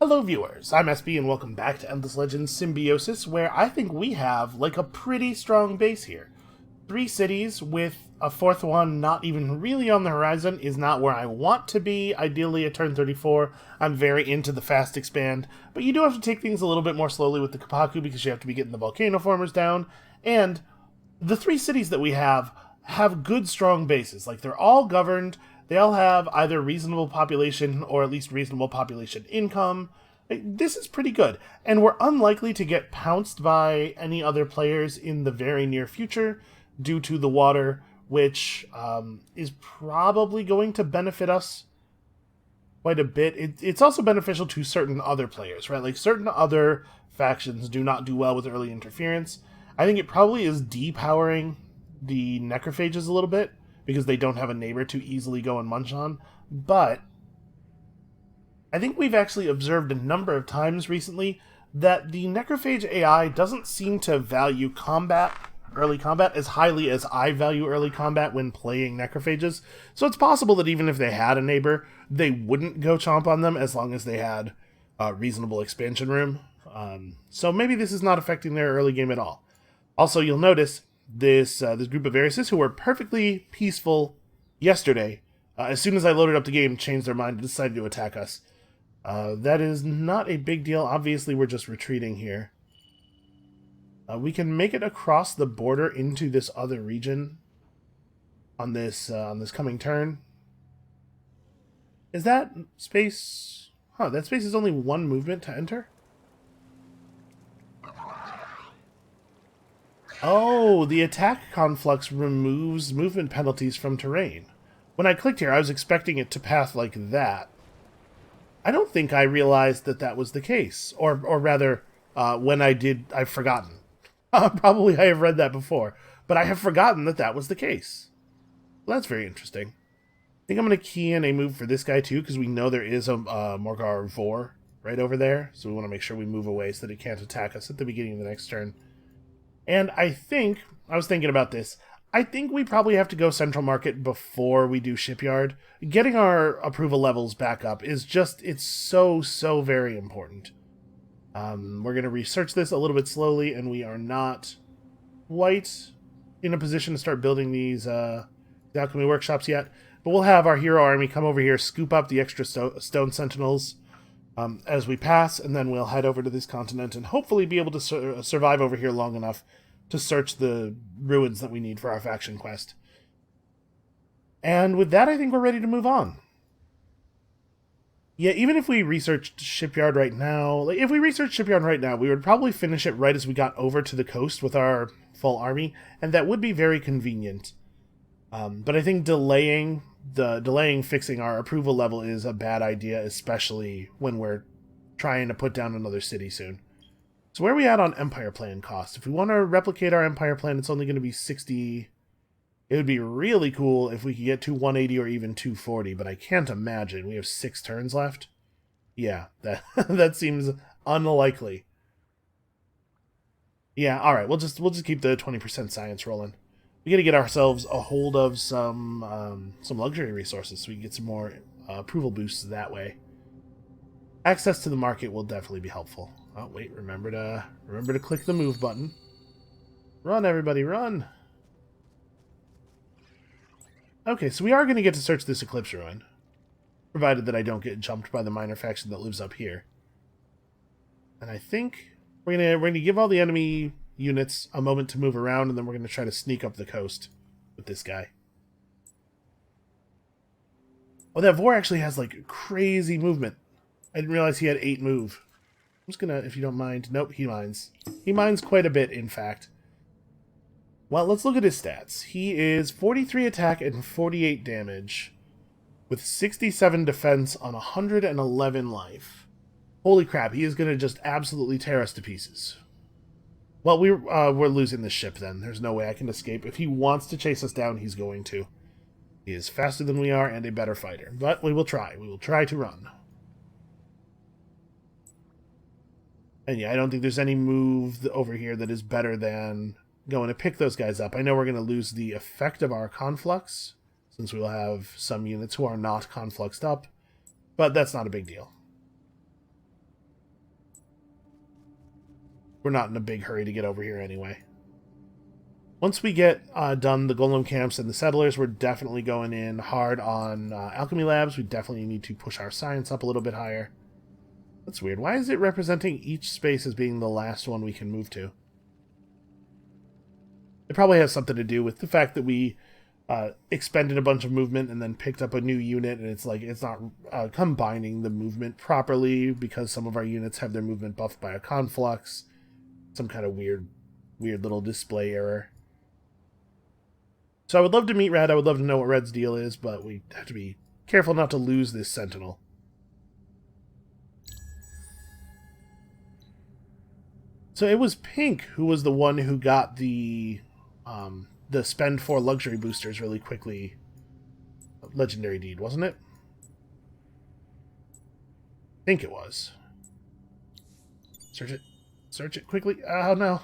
Hello viewers, I'm SB and welcome back to Endless Legends Symbiosis, where I think we have, like, a pretty strong base here. 3 cities with a 4th one not even really on the horizon is not where I want to be, ideally at turn 34. I'm very into the fast expand, but you do have to take things a little bit more slowly with the Kapaku because you have to be getting the volcano formers down, and the 3 cities that we have good strong bases. Like, they're all governed. They all have either reasonable population or at least reasonable population income. This is pretty good, and we're unlikely to get pounced by any other players in the very near future due to the water, which is probably going to benefit us quite a bit. It's also beneficial to certain other players, right? Like, certain other factions do not do well with early interference. I think it probably is depowering the necrophages a little bit, because they don't have a neighbor to easily go and munch on. But I think we've actually observed a number of times recently that the necrophage AI doesn't seem to value early combat, as highly as I value early combat when playing necrophages. So it's possible that even if they had a neighbor, they wouldn't go chomp on them as long as they had reasonable expansion room. So maybe this is not affecting their early game at all. Also, you'll notice this group of Arises who were perfectly peaceful yesterday, as soon as I loaded up the game, changed their mind and decided to attack us. That is not a big deal. Obviously, we're just retreating here. We can make it across the border into this other region on this coming turn. Is that space? Huh, that space is only 1 movement to enter? Oh, the attack conflux removes movement penalties from terrain. When I clicked here, I was expecting it to path like that. I don't think I realized that that was the case. Or rather, when I did, I've forgotten. Probably I have read that before, but I have forgotten that that was the case. Well, that's very interesting. I think I'm going to key in a move for this guy too, because we know there is a Mykara Vor right over there, so we want to make sure we move away so that it can't attack us at the beginning of the next turn. And I was thinking about this, I think we probably have to go Central Market before we do Shipyard. Getting our approval levels back up is just, it's so very important. We're going to research this a little bit slowly, and we are not quite in a position to start building these Alchemy Workshops yet. But we'll have our hero army come over here, scoop up the extra stone sentinels as we pass, and then we'll head over to this continent and hopefully be able to survive over here long enough to search the ruins that we need for our faction quest. And with that, I think we're ready to move on. Yeah, even if we researched Shipyard right now, we would probably finish it right as we got over to the coast with our full army, and that would be very convenient. But I think delaying fixing our approval level is a bad idea, especially when we're trying to put down another city soon. So where are we at on Empire Plan cost? If we want to replicate our Empire Plan, it's only going to be 60. It would be really cool if we could get to 180 or even 240, but I can't imagine. We have 6 turns left. Yeah, that seems unlikely. Yeah, all right. We'll just keep the 20% science rolling. We got to get ourselves a hold of some luxury resources so we can get some more approval boosts that way. Access to the market will definitely be helpful. Oh wait, remember to click the move button. Run, everybody, run! Okay, so we are going to get to search this Eclipse ruin, provided that I don't get jumped by the minor faction that lives up here. And I think we're gonna give all the enemy units a moment to move around, and then we're going to try to sneak up the coast with this guy. Oh, that Vor actually has, like, crazy movement. I didn't realize he had 8 move. I'm just gonna, if you don't mind... Nope, he mines. He mines quite a bit, in fact. Well, let's look at his stats. He is 43 attack and 48 damage, with 67 defense on 111 life. Holy crap, he is gonna just absolutely tear us to pieces. Well, we're losing this ship then. There's no way I can escape. If he wants to chase us down, he's going to. He is faster than we are and a better fighter. But we will try. We will try to run. And yeah, I don't think there's any move over here that is better than going to pick those guys up. I know we're going to lose the effect of our conflux, since we'll have some units who are not confluxed up. But that's not a big deal. we're not in a big hurry to get over here anyway. Once we get done the Golem camps and the settlers, we're definitely going in hard on alchemy labs. We definitely need to push our science up a little bit higher. That's weird. Why is it representing each space as being the last one we can move to? It probably has something to do with the fact that we expended a bunch of movement and then picked up a new unit, and it's like it's not combining the movement properly because some of our units have their movement buffed by a conflux. Some kind of weird little display error. So I would love to meet Red. I would love to know what Red's deal is, but we have to be careful not to lose this Sentinel. So it was Pink who was the one who got the spend 4 luxury boosters really quickly legendary deed, wasn't it? I think it was. Search it. Search it quickly. Oh no.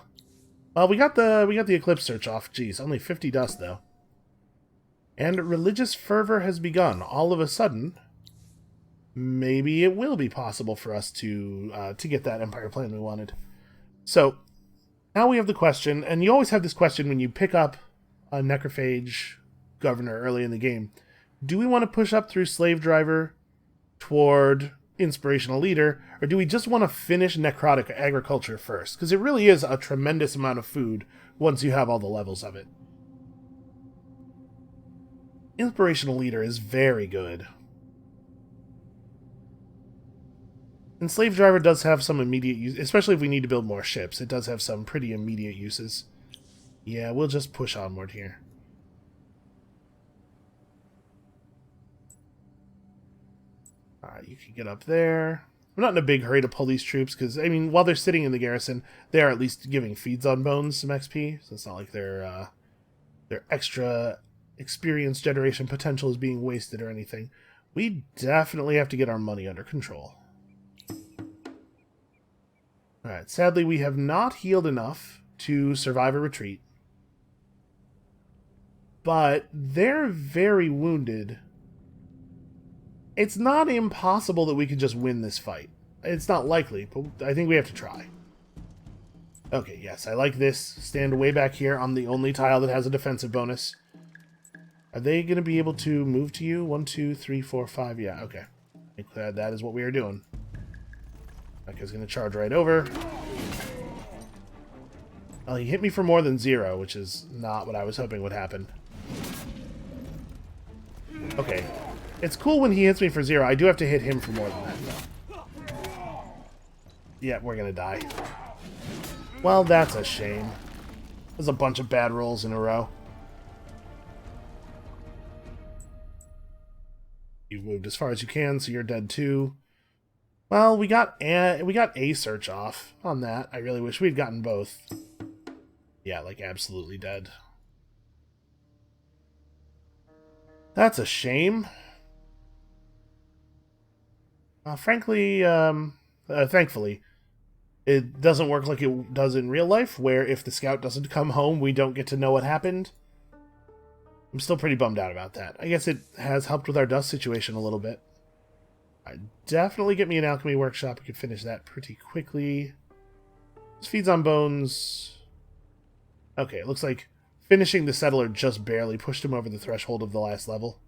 Well, we got the Eclipse search off. Jeez, only 50 dust though. And religious fervor has begun. All of a sudden, maybe it will be possible for us to get that Empire plan we wanted. So, now we have the question, and you always have this question when you pick up a Necrophage Governor early in the game. Do we want to push up through Slave Driver toward Inspirational Leader, or do we just want to finish Necrotic Agriculture first? Because it really is a tremendous amount of food once you have all the levels of it. Inspirational Leader is very good. And Slave Driver does have some immediate use, especially if we need to build more ships. It does have some pretty immediate uses. Yeah, we'll just push onward here. Alright, you can get up there. I'm not in a big hurry to pull these troops, because, I mean, while they're sitting in the garrison, they are at least giving Feeds on Bones some XP, so it's not like their extra experience generation potential is being wasted or anything. We definitely have to get our money under control. Alright, sadly we have not healed enough to survive a retreat. But they're very wounded. It's not impossible that we could just win this fight. It's not likely, but I think we have to try. Okay, yes, I like this. Stand way back here on the only tile that has a defensive bonus. Are they going to be able to move to you? 1, 2, 3, 4, 5. Yeah, okay. I think that is what we are doing. That guy's going to charge right over. Well, he hit me for more than 0, which is not what I was hoping would happen. Okay. It's cool when he hits me for 0. I do have to hit him for more than that, though. Yeah, we're going to die. Well, that's a shame. There's a bunch of bad rolls in a row. You've moved as far as you can, so you're dead too. Well, we got a search off on that. I really wish we'd gotten both. Yeah, like absolutely dead. That's a shame. Frankly, thankfully, it doesn't work like it does in real life, where if the scout doesn't come home, we don't get to know what happened. I'm still pretty bummed out about that. I guess it has helped with our dust situation a little bit. I'd definitely get me an Alchemy Workshop. We could finish that pretty quickly. This Feeds on Bones. Okay, it looks like finishing the Settler just barely pushed him over the threshold of the last level.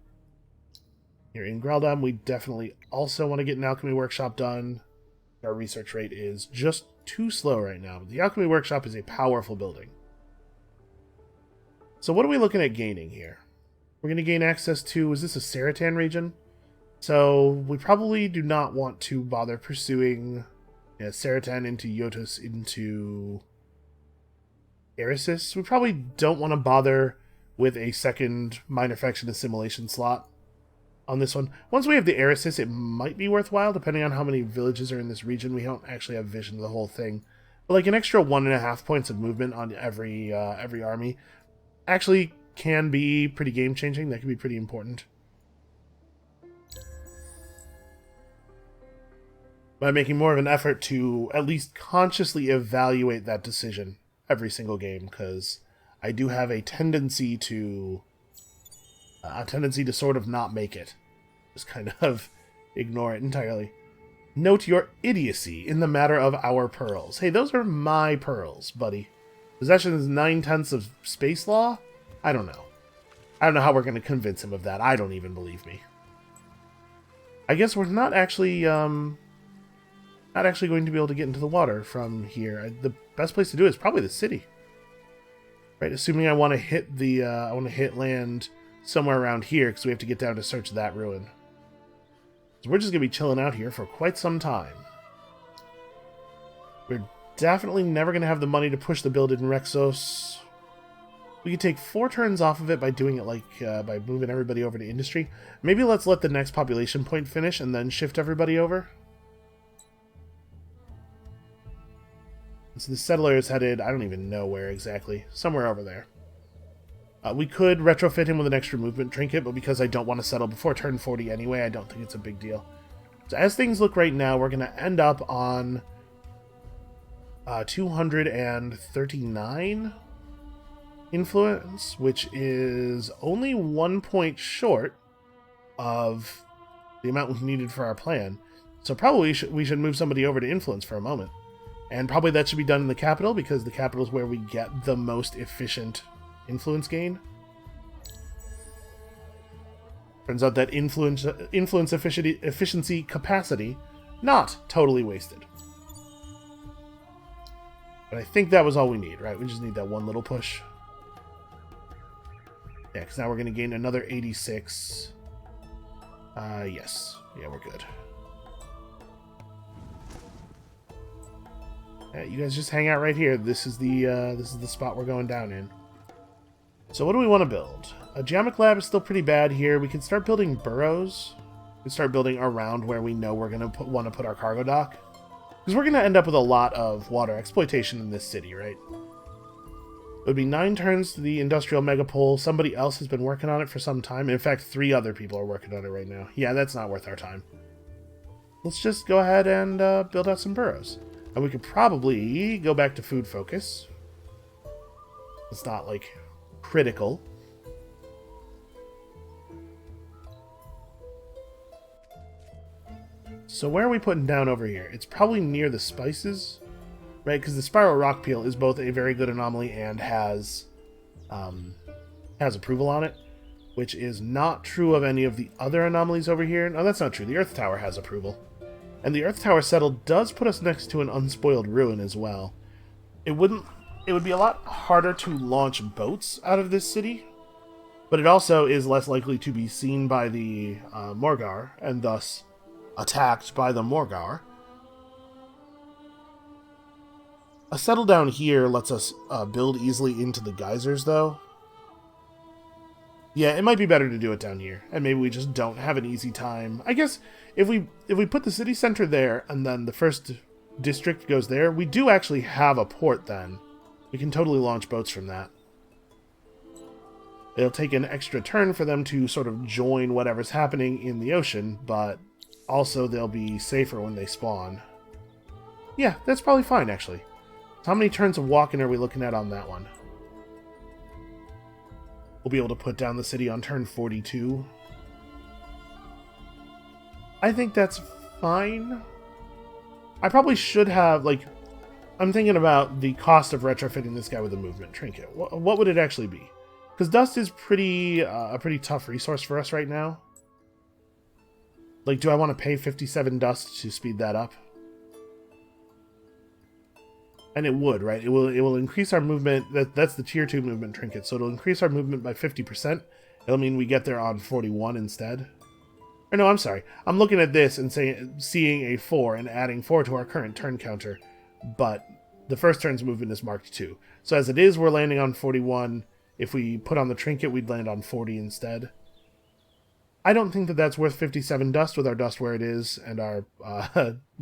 Here in Graldam, we definitely also want to get an Alchemy Workshop done. Our research rate is just too slow right now, but the Alchemy Workshop is a powerful building. So what are we looking at gaining here? We're going to gain access to, is this a Saratan region? So we probably do not want to bother pursuing Saratan into Yotus into Eresis. We probably don't want to bother with a second minor faction assimilation slot on this one. Once we have the Eresis, it might be worthwhile, depending on how many villages are in this region. We don't actually have vision of the whole thing. But like an extra 1.5 points of movement on every army actually can be pretty game-changing. That can be pretty important. By making more of an effort to at least consciously evaluate that decision every single game, because I do have a tendency to sort of not make it. Just kind of ignore it entirely. Note your idiocy in the matter of our pearls. Hey, those are my pearls, buddy. Possession is 9/10 of space law? I don't know. I don't know how we're going to convince him of that. I don't even believe me. I guess we're not actually going to be able to get into the water from here. The best place to do it is probably the city. Right, assuming I want to hit the land somewhere around here because we have to get down to search that ruin. So we're just going to be chilling out here for quite some time. We're definitely never going to have the money to push the build in Rexos. We could take 4 turns off of it by doing it like by moving everybody over to industry. Maybe let's let the next population point finish and then shift everybody over. So the settler is headed, I don't even know where exactly, somewhere over there. We could retrofit him with an extra movement trinket, but because I don't want to settle before turn 40 anyway, I don't think it's a big deal. So as things look right now, we're going to end up on 239 influence, which is only 1 point short of the amount we needed for our plan. So probably we should move somebody over to influence for a moment. And probably that should be done in the capital, because the capital is where we get the most efficient influence gain. Turns out that influence efficiency capacity, not totally wasted. But I think that was all we need, right? We just need that one little push. Yeah, because now we're going to gain another 86. Yes. Yeah, we're good. You guys just hang out right here. This is the spot we're going down in. So what do we want to build? A geomic lab is still pretty bad here. We can start building burrows. We can start building around where we know we're going to want to put our cargo dock. Because we're going to end up with a lot of water exploitation in this city, right? It would be 9 turns to the industrial megapole. Somebody else has been working on it for some time. In fact, 3 other people are working on it right now. Yeah, that's not worth our time. Let's just go ahead and build out some burrows. And we could probably go back to food focus. It's not, like, critical. So where are we putting down over here? It's probably near the spices, right? Because the spiral rock peel is both a very good anomaly and has approval on it, which is not true of any of the other anomalies over here. No, that's not true. The Earth Tower has approval. And the Earth Tower settled does put us next to an unspoiled ruin as well. It would be a lot harder to launch boats out of this city, but it also is less likely to be seen by the Morgar, and thus attacked by the Morgar. A settle down here lets us build easily into the geysers, though. Yeah, it might be better to do it down here, and maybe we just don't have an easy time. I guess if we put the city center there, and then the first district goes there, we do actually have a port then. We can totally launch boats from that. It'll take an extra turn for them to sort of join whatever's happening in the ocean, but also they'll be safer when they spawn. Yeah, that's probably fine, actually. How many turns of walking are we looking at on that one? We'll be able to put down the city on turn 42. I think that's fine. I probably should have, like... I'm thinking about the cost of retrofitting this guy with a movement trinket. What would it actually be? Because dust is a pretty tough resource for us right now. Like, do I want to pay 57 dust to speed that up? And it would, right? It will increase our movement. That's the tier 2 movement trinket. So it'll increase our movement by 50%. It'll mean we get there on 41 instead. Or no, I'm sorry. I'm looking at this and seeing a 4 and adding 4 to our current turn counter. But the first turn's movement is marked 2. So as it is, we're landing on 41. If we put on the trinket, we'd land on 40 instead. I don't think that that's worth 57 dust with our dust where it is and our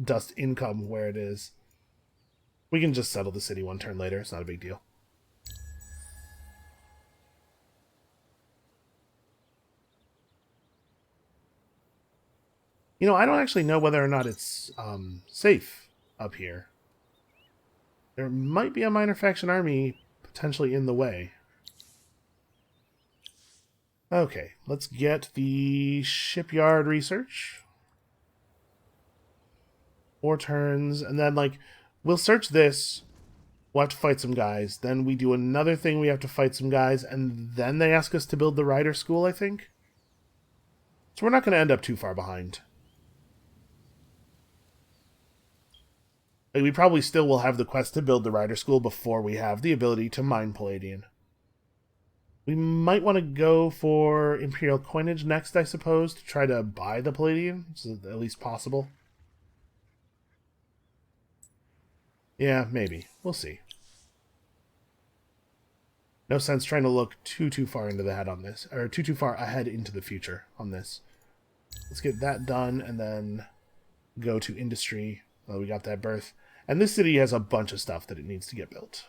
dust income where it is. We can just settle the city one turn later. It's not a big deal. You know, I don't actually know whether or not it's safe up here. There might be a minor faction army potentially in the way. Okay, let's get the shipyard research. 4 turns, and then, like, we'll search this. We'll have to fight some guys. Then we do another thing, we have to fight some guys, and then they ask us to build the rider school, I think. So we're not going to end up too far behind. Like, we probably still will have the quest to build the rider school before we have the ability to mine Palladian. We might want to go for Imperial coinage next, I suppose, to try to buy the Palladian, so at least possible. Yeah, maybe. We'll see. No sense trying to look too far into the head on this, or too far ahead into the future on this. Let's get that done, and then go to industry. Well, we got that berth. And this city has a bunch of stuff that it needs to get built.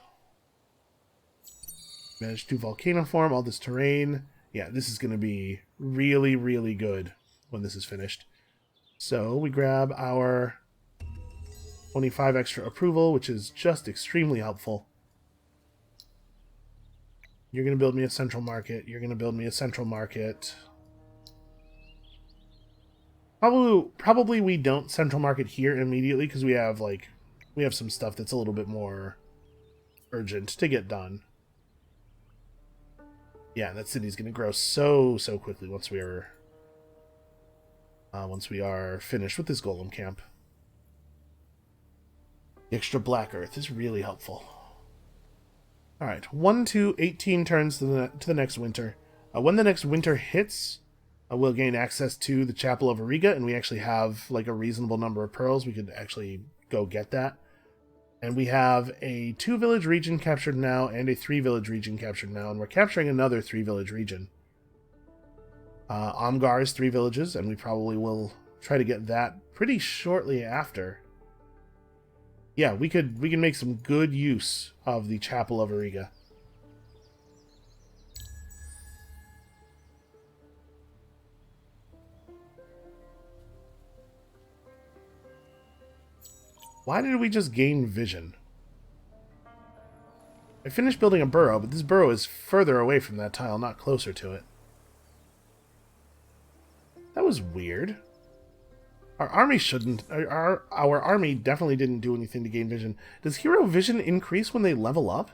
Managed to volcano form all this terrain. Yeah, this is going to be really, really good when this is finished. So we grab our 25 extra approval, which is just extremely helpful. You're going to build me a central market. You're going to build me a central market. Probably we don't central market here immediately because we have some stuff that's a little bit more urgent to get done. Yeah, that city's going to grow so quickly once we are finished with this golem camp. The extra black earth is really helpful. All right, 1 to 18 turns to the next winter. When the next winter hits, we'll gain access to the Chapel of Auriga, and we actually have like a reasonable number of pearls. We could actually go get that. And we have a 2-village region captured now and a 3-village region captured now, and we're capturing another 3-village region. Amgar is 3 villages, and we probably will try to get that pretty shortly after. Yeah, we can make some good use of the Chapel of Auriga. Why did we just gain vision? I finished building a burrow, but this burrow is further away from that tile, not closer to it. That was weird. Our army shouldn't... Our army definitely didn't do anything to gain vision. Does hero vision increase when they level up?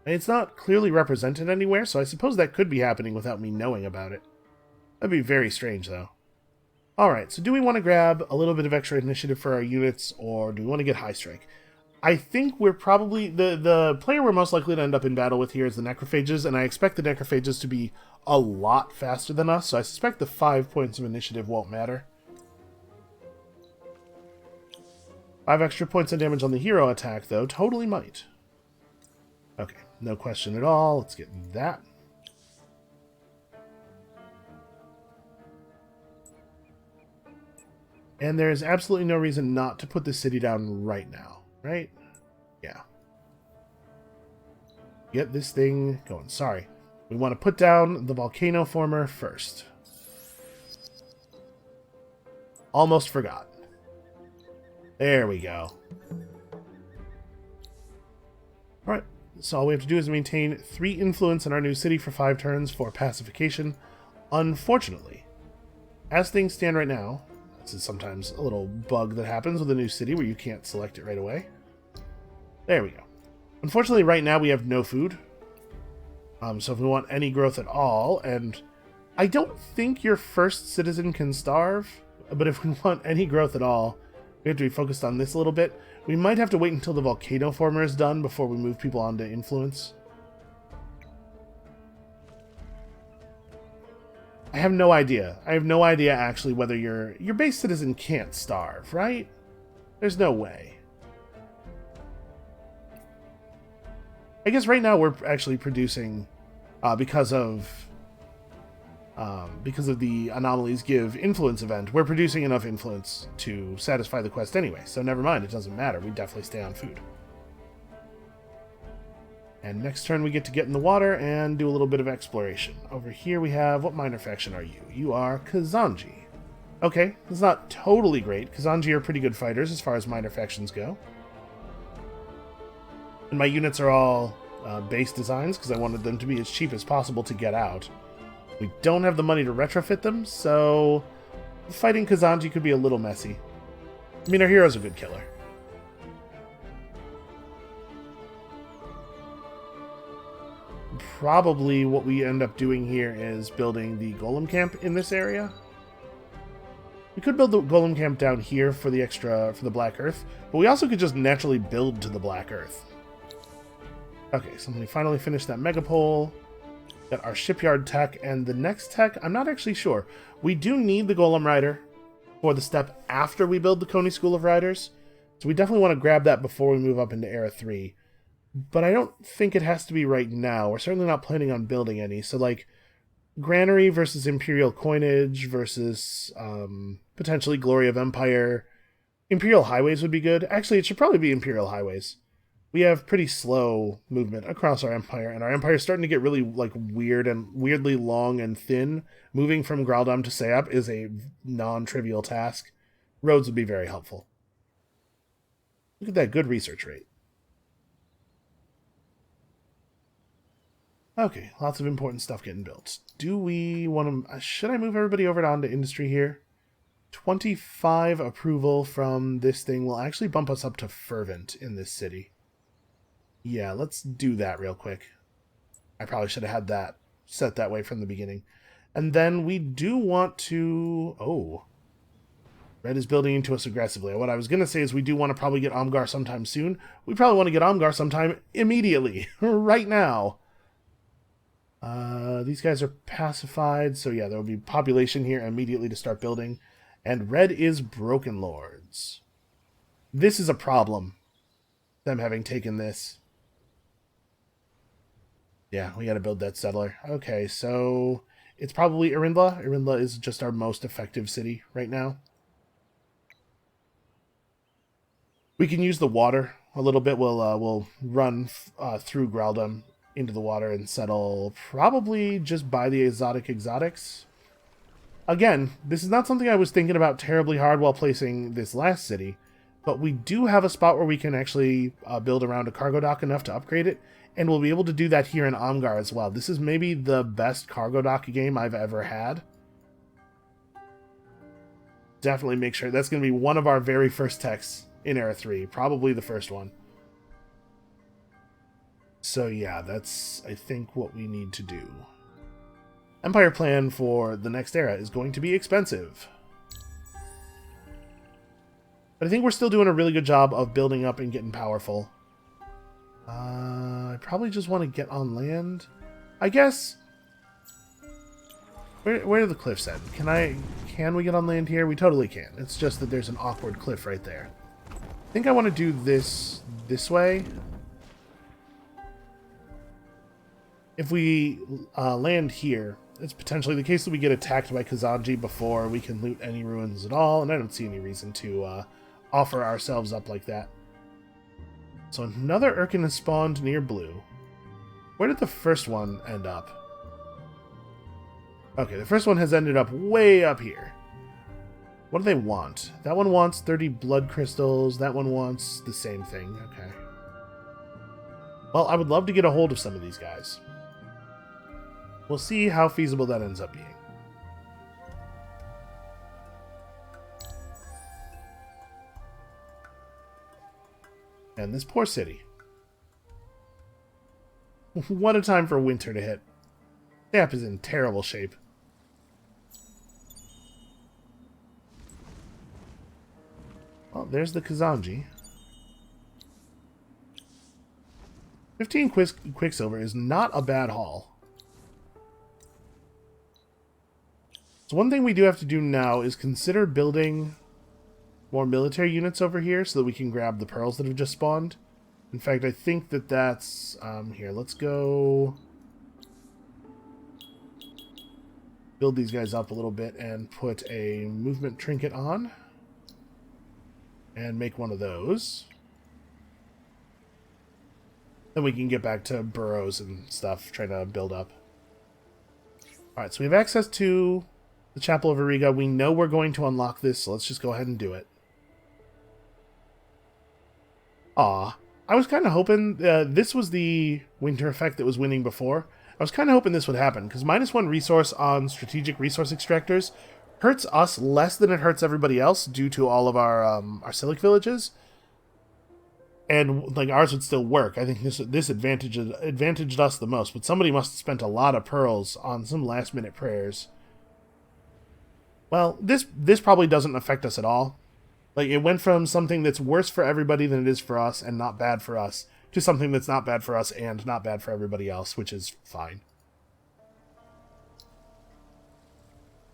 It's not clearly represented anywhere, so I suppose that could be happening without me knowing about it. That'd be very strange, though. Alright, so do we want to grab a little bit of extra initiative for our units, or do we want to get high strike? I think we're probably... The player we're most likely to end up in battle with here is the necrophages, and I expect the necrophages to be a lot faster than us, so I suspect the 5 points of initiative won't matter. 5 extra points of damage on the hero attack, though, totally might. Okay, no question at all. Let's get that. And there is absolutely no reason not to put the city down right now, right? Yeah. Get this thing going. Sorry. We want to put down the volcano former first. Almost forgot. There we go. Alright, so all we have to do is maintain 3 influence in our new city for 5 turns for pacification. Unfortunately, as things stand right now, this is sometimes a little bug that happens with a new city where you can't select it right away. There we go. Unfortunately, right now we have no food. So if we want any growth at all, and I don't think your first citizen can starve, but if we want any growth at all, we have to be focused on this a little bit. We might have to wait until the volcano former is done before we move people on to influence. I have no idea. I have no idea actually whether your base citizen can't starve, right? There's no way. I guess right now we're actually producing because of the anomalies give influence event. We're producing enough influence to satisfy the quest anyway, so never mind, it doesn't matter. We definitely stay on food. And next turn we get to get in the water and do a little bit of exploration. Over here we have... What minor faction are you? You are Kazanji. Okay, that's not totally great. Kazanji are pretty good fighters as far as minor factions go. And my units are all base designs because I wanted them to be as cheap as possible to get out. We don't have the money to retrofit them, so fighting Kazanji could be a little messy. I mean, our hero's a good killer. Probably what we end up doing here is building the golem camp in this area. We could build the golem camp down here for the for the Black Earth, but we also could just naturally build to the Black Earth. Okay, so we finally finished that megapole. Got our shipyard tech, and the next tech, I'm not actually sure. We do need the golem rider for the step after we build the Coney School of Riders, so we definitely want to grab that before we move up into Era 3. But I don't think it has to be right now. We're certainly not planning on building any. So, like, Granary versus Imperial Coinage versus potentially Glory of Empire. Imperial Highways would be good. Actually, it should probably be Imperial Highways. We have pretty slow movement across our Empire, and our Empire is starting to get really, like, weird and weirdly long and thin. Moving from Graldam to Sayap is a non-trivial task. Roads would be very helpful. Look at that good research rate. Okay, lots of important stuff getting built. Do we want to... should I move everybody over onto industry here? 25 approval from this thing will actually bump us up to fervent in this city. Yeah, let's do that real quick. I probably should have had that set that way from the beginning. And then we do want to... oh. Red is building into us aggressively. What I was going to say is we do want to probably get Omgar sometime soon. We probably want to get Omgar sometime immediately. Right now. These guys are pacified, so yeah, there will be population here immediately to start building. And red is Broken Lords. This is a problem, them having taken this. Yeah, we gotta build that settler. Okay, so it's probably Irindla. Irindla is just our most effective city right now. We can use the water a little bit. We'll run through Graldam into the water and settle probably just by the exotics. Again, this is not something I was thinking about terribly hard while placing this last city, but we do have a spot where we can actually build around a cargo dock enough to upgrade it, and we'll be able to do that here in Omgar as well. This is maybe the best cargo dock game I've ever had. Definitely make sure that's going to be one of our very first techs in Era 3, probably the first one. So yeah, that's, I think, what we need to do. Empire plan for the next era is going to be expensive. But I think we're still doing a really good job of building up and getting powerful. I probably just want to get on land. I guess... Where are the cliffs at? Can we get on land here? We totally can. It's just that there's an awkward cliff right there. I think I want to do this way. If we land here, it's potentially the case that we get attacked by Kazanji before we can loot any ruins at all, and I don't see any reason to offer ourselves up like that. So another Urkan has spawned near blue. Where did the first one end up? Okay, the first one has ended up way up here. What do they want? That one wants 30 blood crystals. That one wants the same thing. Okay. Well, I would love to get a hold of some of these guys. We'll see how feasible that ends up being. And this poor city. What a time for winter to hit. Sayap is in terrible shape. Well, there's the Kazanji. 15 Quicksilver is not a bad haul. So one thing we do have to do now is consider building more military units over here so that we can grab the pearls that have just spawned. In fact, I think that that's... here, let's go... build these guys up a little bit and put a movement trinket on. And make one of those. Then we can get back to burrows and stuff, trying to build up. Alright, so we have access to the Chapel of Auriga. We know we're going to unlock this, so let's just go ahead and do it. Aw. I was kind of hoping this was the winter effect that was winning before. I was kind of hoping this would happen, because -1 resource on strategic resource extractors hurts us less than it hurts everybody else due to all of our Silic villages. And like ours would still work. I think this advantaged us the most. But somebody must have spent a lot of pearls on some last minute prayers. Well, this probably doesn't affect us at all. Like, it went from something that's worse for everybody than it is for us and not bad for us to something that's not bad for us and not bad for everybody else, which is fine.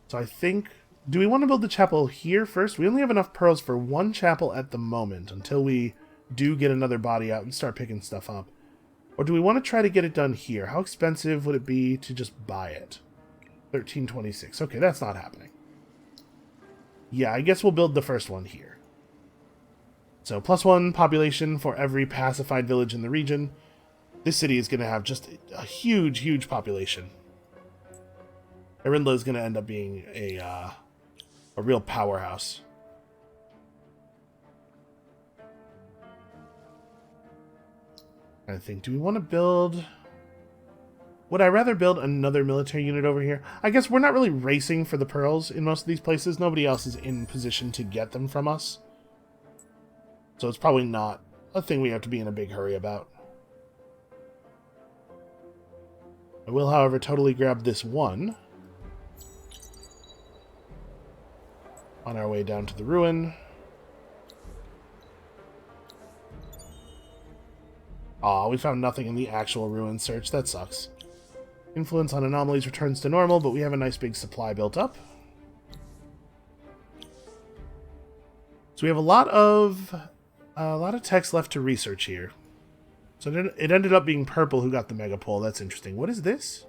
So I think... Do we want to build the chapel here first? We only have enough pearls for one chapel at the moment until we do get another body out and start picking stuff up. Or do we want to try to get it done here? How expensive would it be to just buy it? 1326. Okay, that's not happening. Yeah, I guess we'll build the first one here. So, +1 population for every pacified village in the region. This city is going to have just a huge, huge population. Arindla is going to end up being a real powerhouse. I think, do we want to build... Would I rather build another military unit over here? I guess we're not really racing for the pearls in most of these places. Nobody else is in position to get them from us. So it's probably not a thing we have to be in a big hurry about. I will, however, totally grab this one on our way down to the ruin. Aw, we found nothing in the actual ruin search. That sucks. Influence on anomalies returns to normal, but we have a nice big supply built up. So we have a lot of text left to research here. So it ended up being Purple who got the Megapole. That's interesting. What is this?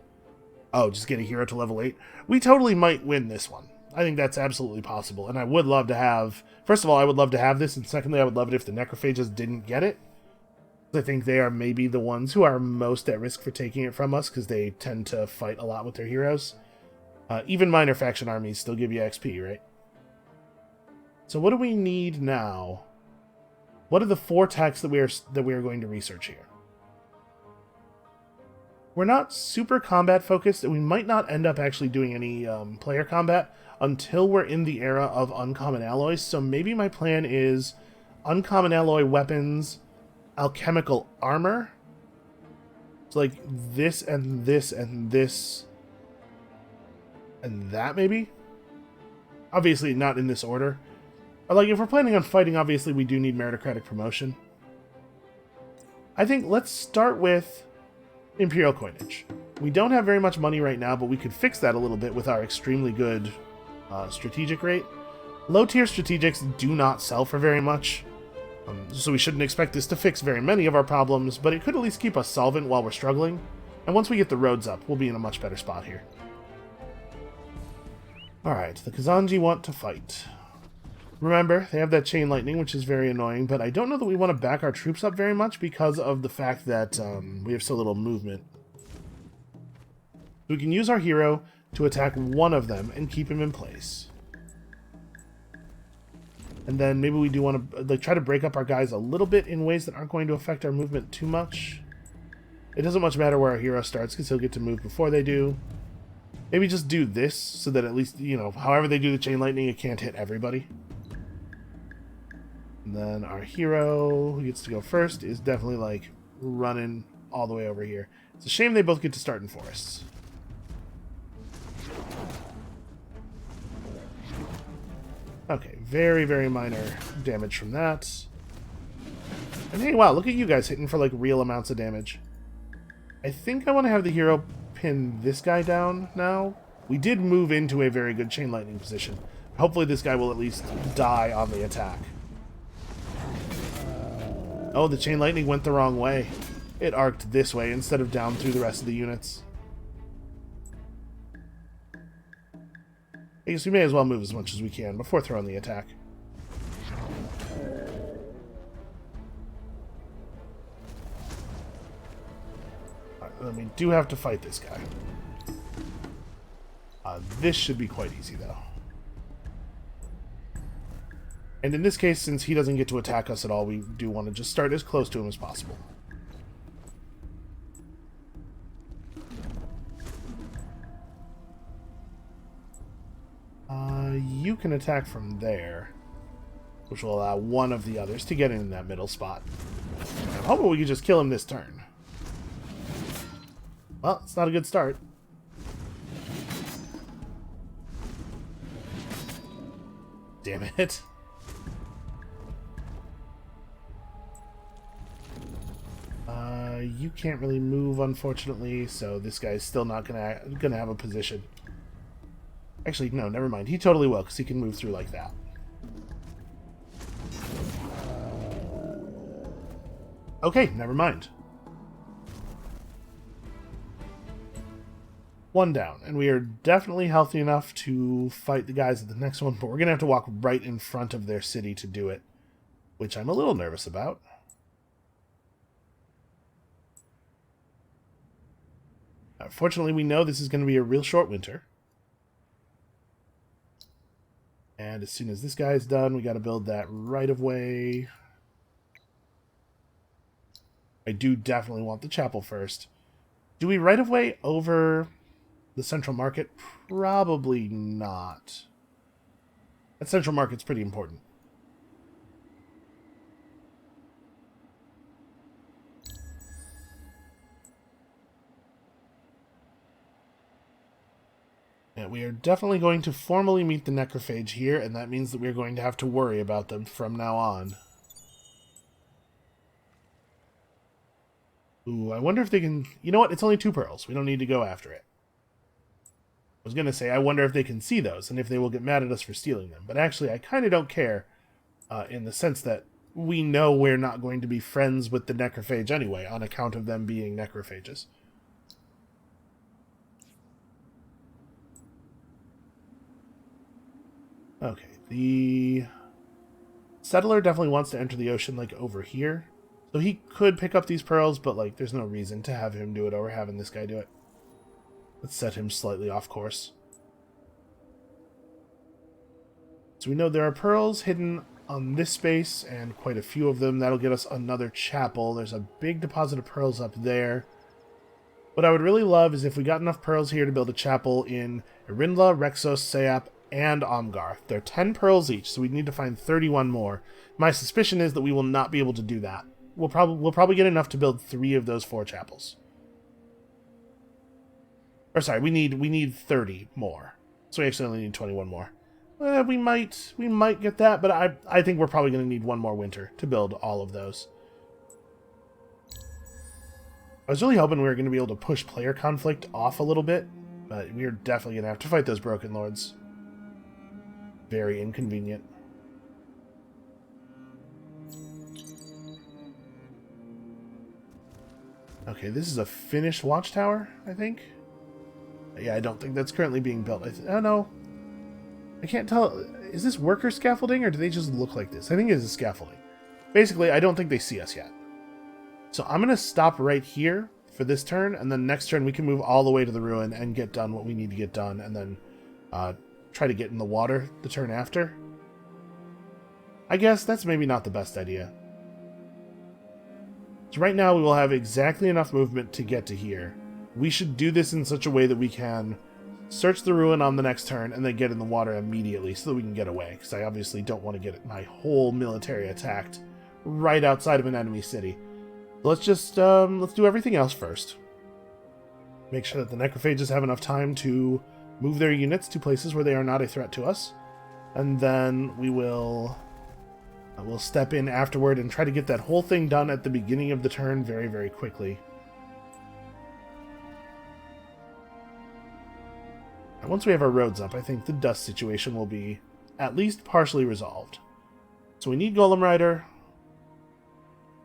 Oh, just get a hero to level 8. We totally might win this one. I think that's absolutely possible. And I would love to have... First of all, I would love to have this. And secondly, I would love it if the Necrophages didn't get it. I think they are maybe the ones who are most at risk for taking it from us, because they tend to fight a lot with their heroes. Even minor faction armies still give you XP, right? So what do we need now? What are the 4 texts that we are going to research here? We're not super combat focused, and we might not end up actually doing any player combat until we're in the era of uncommon alloys. So maybe my plan is uncommon alloy weapons, alchemical armor. It's like this and this and this and that, maybe? Obviously not in this order. Or like, if we're planning on fighting, obviously we do need meritocratic promotion. I think let's start with Imperial coinage. We don't have very much money right now, but we could fix that a little bit with our extremely good strategic rate. Low-tier strategics do not sell for very much. So we shouldn't expect this to fix very many of our problems, but it could at least keep us solvent while we're struggling. And once we get the roads up, we'll be in a much better spot here. Alright, the Kazanji want to fight. Remember, they have that chain lightning, which is very annoying, but I don't know that we want to back our troops up very much because of the fact that we have so little movement. We can use our hero to attack one of them and keep him in place. And then maybe we do want to try to break up our guys a little bit in ways that aren't going to affect our movement too much. It doesn't much matter where our hero starts because he'll get to move before they do. Maybe just do this so that at least, you know, however they do the chain lightning, it can't hit everybody. And then our hero, who gets to go first, is definitely like running all the way over here. It's a shame they both get to start in forests. Okay, very, very minor damage from that. And hey, wow, look at you guys hitting for like real amounts of damage. I think I want to have the hero pin this guy down now. We did move into a very good chain lightning position. Hopefully this guy will at least die on the attack. Oh, the chain lightning went the wrong way. It arced this way instead of down through the rest of the units. I guess we may as well move as much as we can before throwing the attack. Alright, then we do have to fight this guy. This should be quite easy, though. And in this case, since he doesn't get to attack us at all, we do want to just start as close to him as possible. can attack from there, which will allow one of the others to get in that middle spot. I'm hoping we can just kill him this turn. Well, it's not a good start. Damn it. You can't really move, unfortunately, so this guy's still not gonna have a position. Actually, no, never mind. He totally will, because he can move through like that. Okay, never mind. One down, and we are definitely healthy enough to fight the guys at the next one, but we're gonna have to walk right in front of their city to do it, which I'm a little nervous about. Fortunately, we know this is going to be a real short winter. And as soon as this guy is done, we got to build that right of way. I do definitely want the chapel first. Do we right of way over the central market? Probably not. That central market's pretty important. And we are definitely going to formally meet the necrophage here, and that means that we're going to have to worry about them from now on. Ooh, I wonder if they can... You know what? It's only 2 pearls. We don't need to go after it. I was going to say, I wonder if they can see those, and if they will get mad at us for stealing them. But actually, I kind of don't care, in the sense that we know we're not going to be friends with the necrophage anyway, on account of them being necrophages. Okay, the settler definitely wants to enter the ocean, like, over here. So he could pick up these pearls, but, like, there's no reason to have him do it over having this guy do it. Let's set him slightly off course. So we know there are pearls hidden on this space, and quite a few of them. That'll get us another chapel. There's a big deposit of pearls up there. What I would really love is if we got enough pearls here to build a chapel in Erindla, Rexos, Sayap, and Omgar. They're 10 pearls each, so we need to find 31 more. My suspicion is that we will not be able to do that. We'll probably get enough to build 3 of those 4 chapels. Or sorry, we need 30 more. So we actually only need 21 more. We might get that, but I think we're probably going to need one more winter to build all of those. I was really hoping we were going to be able to push player conflict off a little bit, but we're definitely going to have to fight those Broken Lords. Very inconvenient. Okay, this is a finished watchtower, I think. Yeah, I don't think that's currently being built. Oh, no. I can't tell. Is this worker scaffolding, or do they just look like this? I think it is scaffolding. Basically, I don't think they see us yet. So I'm going to stop right here for this turn, and then next turn we can move all the way to the ruin and get done what we need to get done, and then try to get in the water the turn after. I guess that's maybe not the best idea. So right now we will have exactly enough movement to get to here. We should do this in such a way that we can search the ruin on the next turn and then get in the water immediately so that we can get away, because I obviously don't want to get my whole military attacked right outside of an enemy city. So let's just let's do everything else first. Make sure that the necrophages have enough time to move their units to places where they are not a threat to us, and then we'll step in afterward and try to get that whole thing done at the beginning of the turn very, very quickly. And once we have our roads up, I think the dust situation will be at least partially resolved. So we need Golem Rider.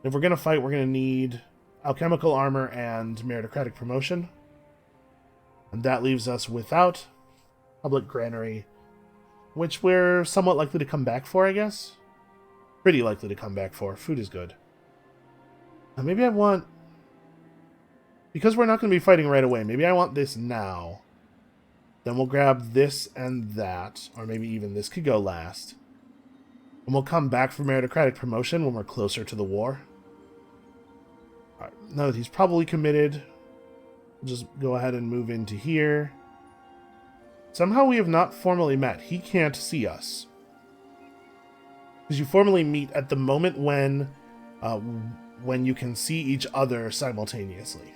If we're going to fight, we're going to need alchemical armor and meritocratic promotion. And that leaves us without public granary, which we're somewhat likely to come back for, I guess. Pretty likely to come back for. Food is good. Maybe I want... Because we're not going to be fighting right away, maybe I want this now. Then we'll grab this and that, or maybe even this could go last. And we'll come back for meritocratic promotion when we're closer to the war. Alright, now that he's probably committed, we'll just go ahead and move into here. Somehow we have not formally met. He can't see us. Because you formally meet at the moment when you can see each other simultaneously.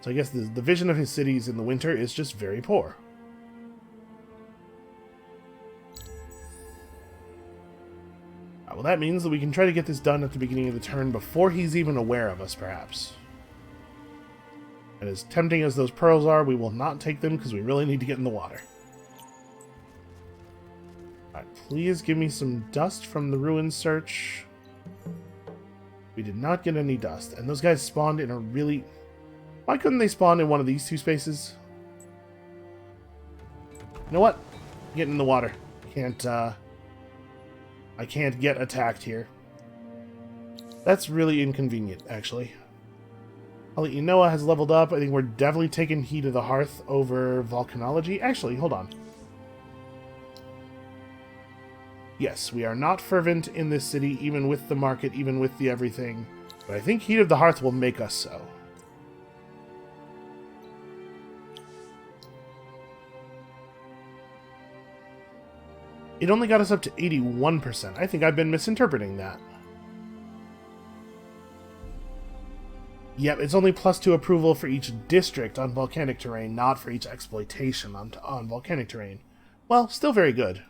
So I guess the vision of his cities in the winter is just very poor. Well, that means that we can try to get this done at the beginning of the turn before he's even aware of us, perhaps. And as tempting as those pearls are, we will not take them because we really need to get in the water. Alright, please give me some dust from the ruin search. We did not get any dust, and those guys spawned in a really... Why couldn't they spawn in one of these two spaces? You know what? Get in the water. I can't get attacked here. That's really inconvenient, actually. Noah has leveled up. I think we're definitely taking Heat of the Hearth over Volcanology. Actually, hold on. Yes, we are not fervent in this city, even with the market, even with the everything. But I think Heat of the Hearth will make us so. It only got us up to 81%. I think I've been misinterpreting that. Yep, it's only +2 approval for each district on volcanic terrain, not for each exploitation on volcanic terrain. Well, still very good.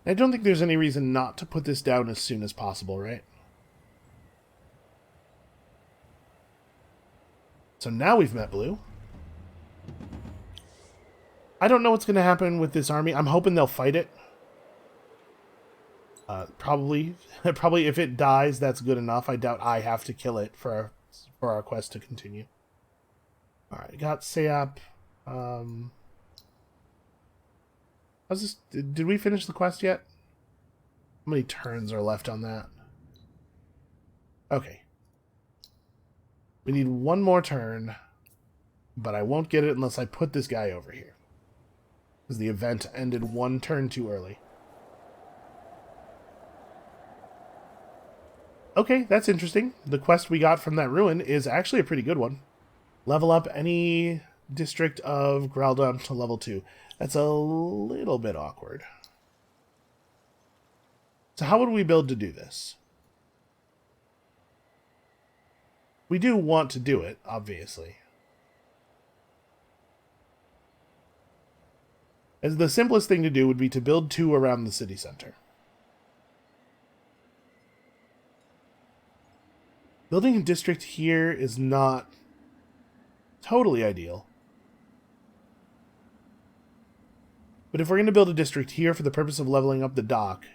I don't think there's any reason not to put this down as soon as possible, right? So now we've met Blue. I don't know what's going to happen with this army. I'm hoping they'll fight it. Probably if it dies, that's good enough. I doubt I have to kill it for our quest to continue. Alright, got Sayap. How's this? Did we finish the quest yet? How many turns are left on that? Okay. We need one more turn, but I won't get it unless I put this guy over here. Because the event ended one turn too early. Okay, that's interesting. The quest we got from that ruin is actually a pretty good one. Level up any district of Graldum to level 2. That's a little bit awkward. So how would we build to do this? We do want to do it, obviously. As the simplest thing to do would be to build 2 around the city center. Building a district here is not totally ideal. But if we're going to build a district here for the purpose of leveling up the dock,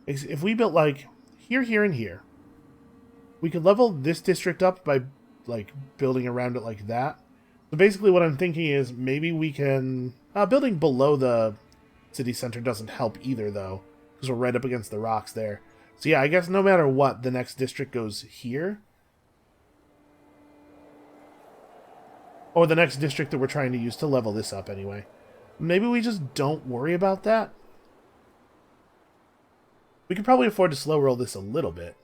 if we built like here, here, and here, we could level this district up by like building around it like that. So basically what I'm thinking is maybe we can... building below the city center doesn't help either though, because we're right up against the rocks there. So yeah, I guess no matter what, the next district goes here. Or the next district that we're trying to use to level this up anyway. Maybe we just don't worry about that. We could probably afford to slow roll this a little bit.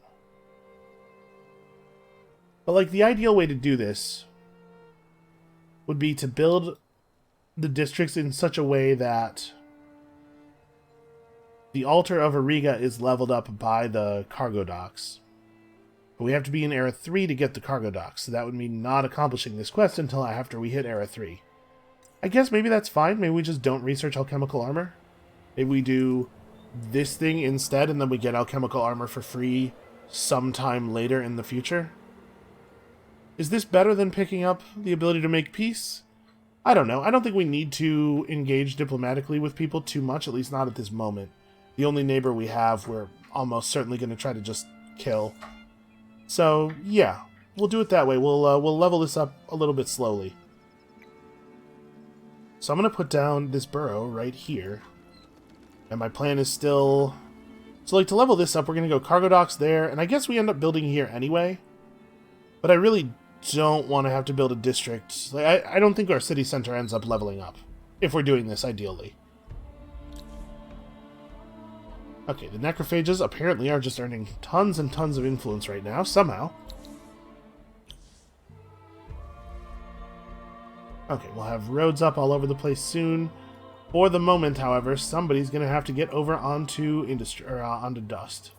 But like the ideal way to do this would be to build the districts in such a way that the Altar of Auriga is leveled up by the cargo docks. But we have to be in Era 3 to get the cargo docks, so that would mean not accomplishing this quest until after we hit Era 3. I guess maybe that's fine. Maybe we just don't research alchemical armor. Maybe we do this thing instead, and then we get alchemical armor for free sometime later in the future. Is this better than picking up the ability to make peace? I don't know. I don't think we need to engage diplomatically with people too much, at least not at this moment. The only neighbor we have, we're almost certainly going to try to just kill. So, yeah, we'll do it that way. We'll level this up a little bit slowly. So I'm going to put down this burrow right here. And my plan is still... So, like, to level this up, we're going to go cargo docks there. And I guess we end up building here anyway. But I really don't want to have to build a district. Like, I don't think our city center ends up leveling up. If we're doing this, ideally. Okay, the necrophages apparently are just earning tons and tons of influence right now, somehow. Okay, we'll have roads up all over the place soon. For the moment, however, somebody's going to have to get over onto industry or onto dust.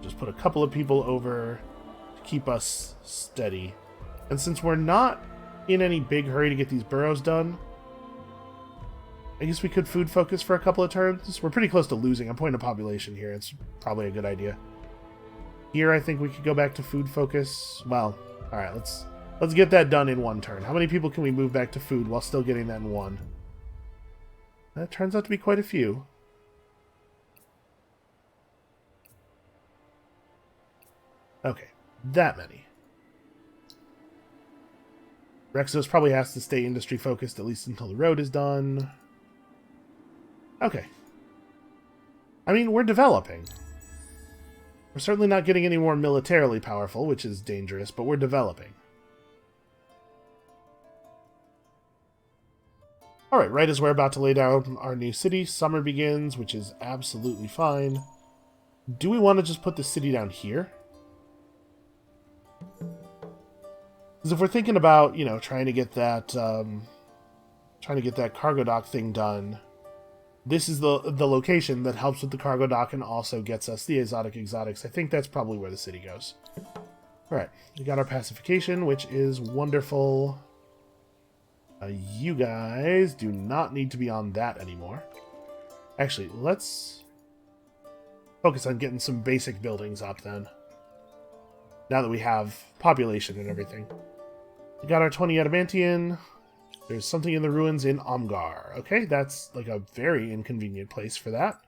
Just put a couple of people over to keep us steady. And since we're not in any big hurry to get these burrows done, I guess we could food focus for a couple of turns. We're pretty close to losing a point of population here. It's probably a good idea. Here, I think we could go back to food focus. Well, all right, let's get that done in one turn. How many people can we move back to food while still getting that in one? That turns out to be quite a few. Okay, that many. Rexos probably has to stay industry focused at least until the road is done. Okay. I mean, we're developing. We're certainly not getting any more militarily powerful, which is dangerous, but we're developing. Alright, right as we're about to lay down our new city, summer begins, which is absolutely fine. Do we want to just put the city down here? Because if we're thinking about, you know, trying to get that cargo dock thing done, this is the location that helps with the cargo dock and also gets us the exotics. I think that's probably where the city goes. Alright, we got our pacification, which is wonderful. You guys do not need to be on that anymore. Actually, let's focus on getting some basic buildings up then. Now that we have population and everything. We got our 20 adamantium. There's something in the ruins in Omgar. Okay, that's like a very inconvenient place for that.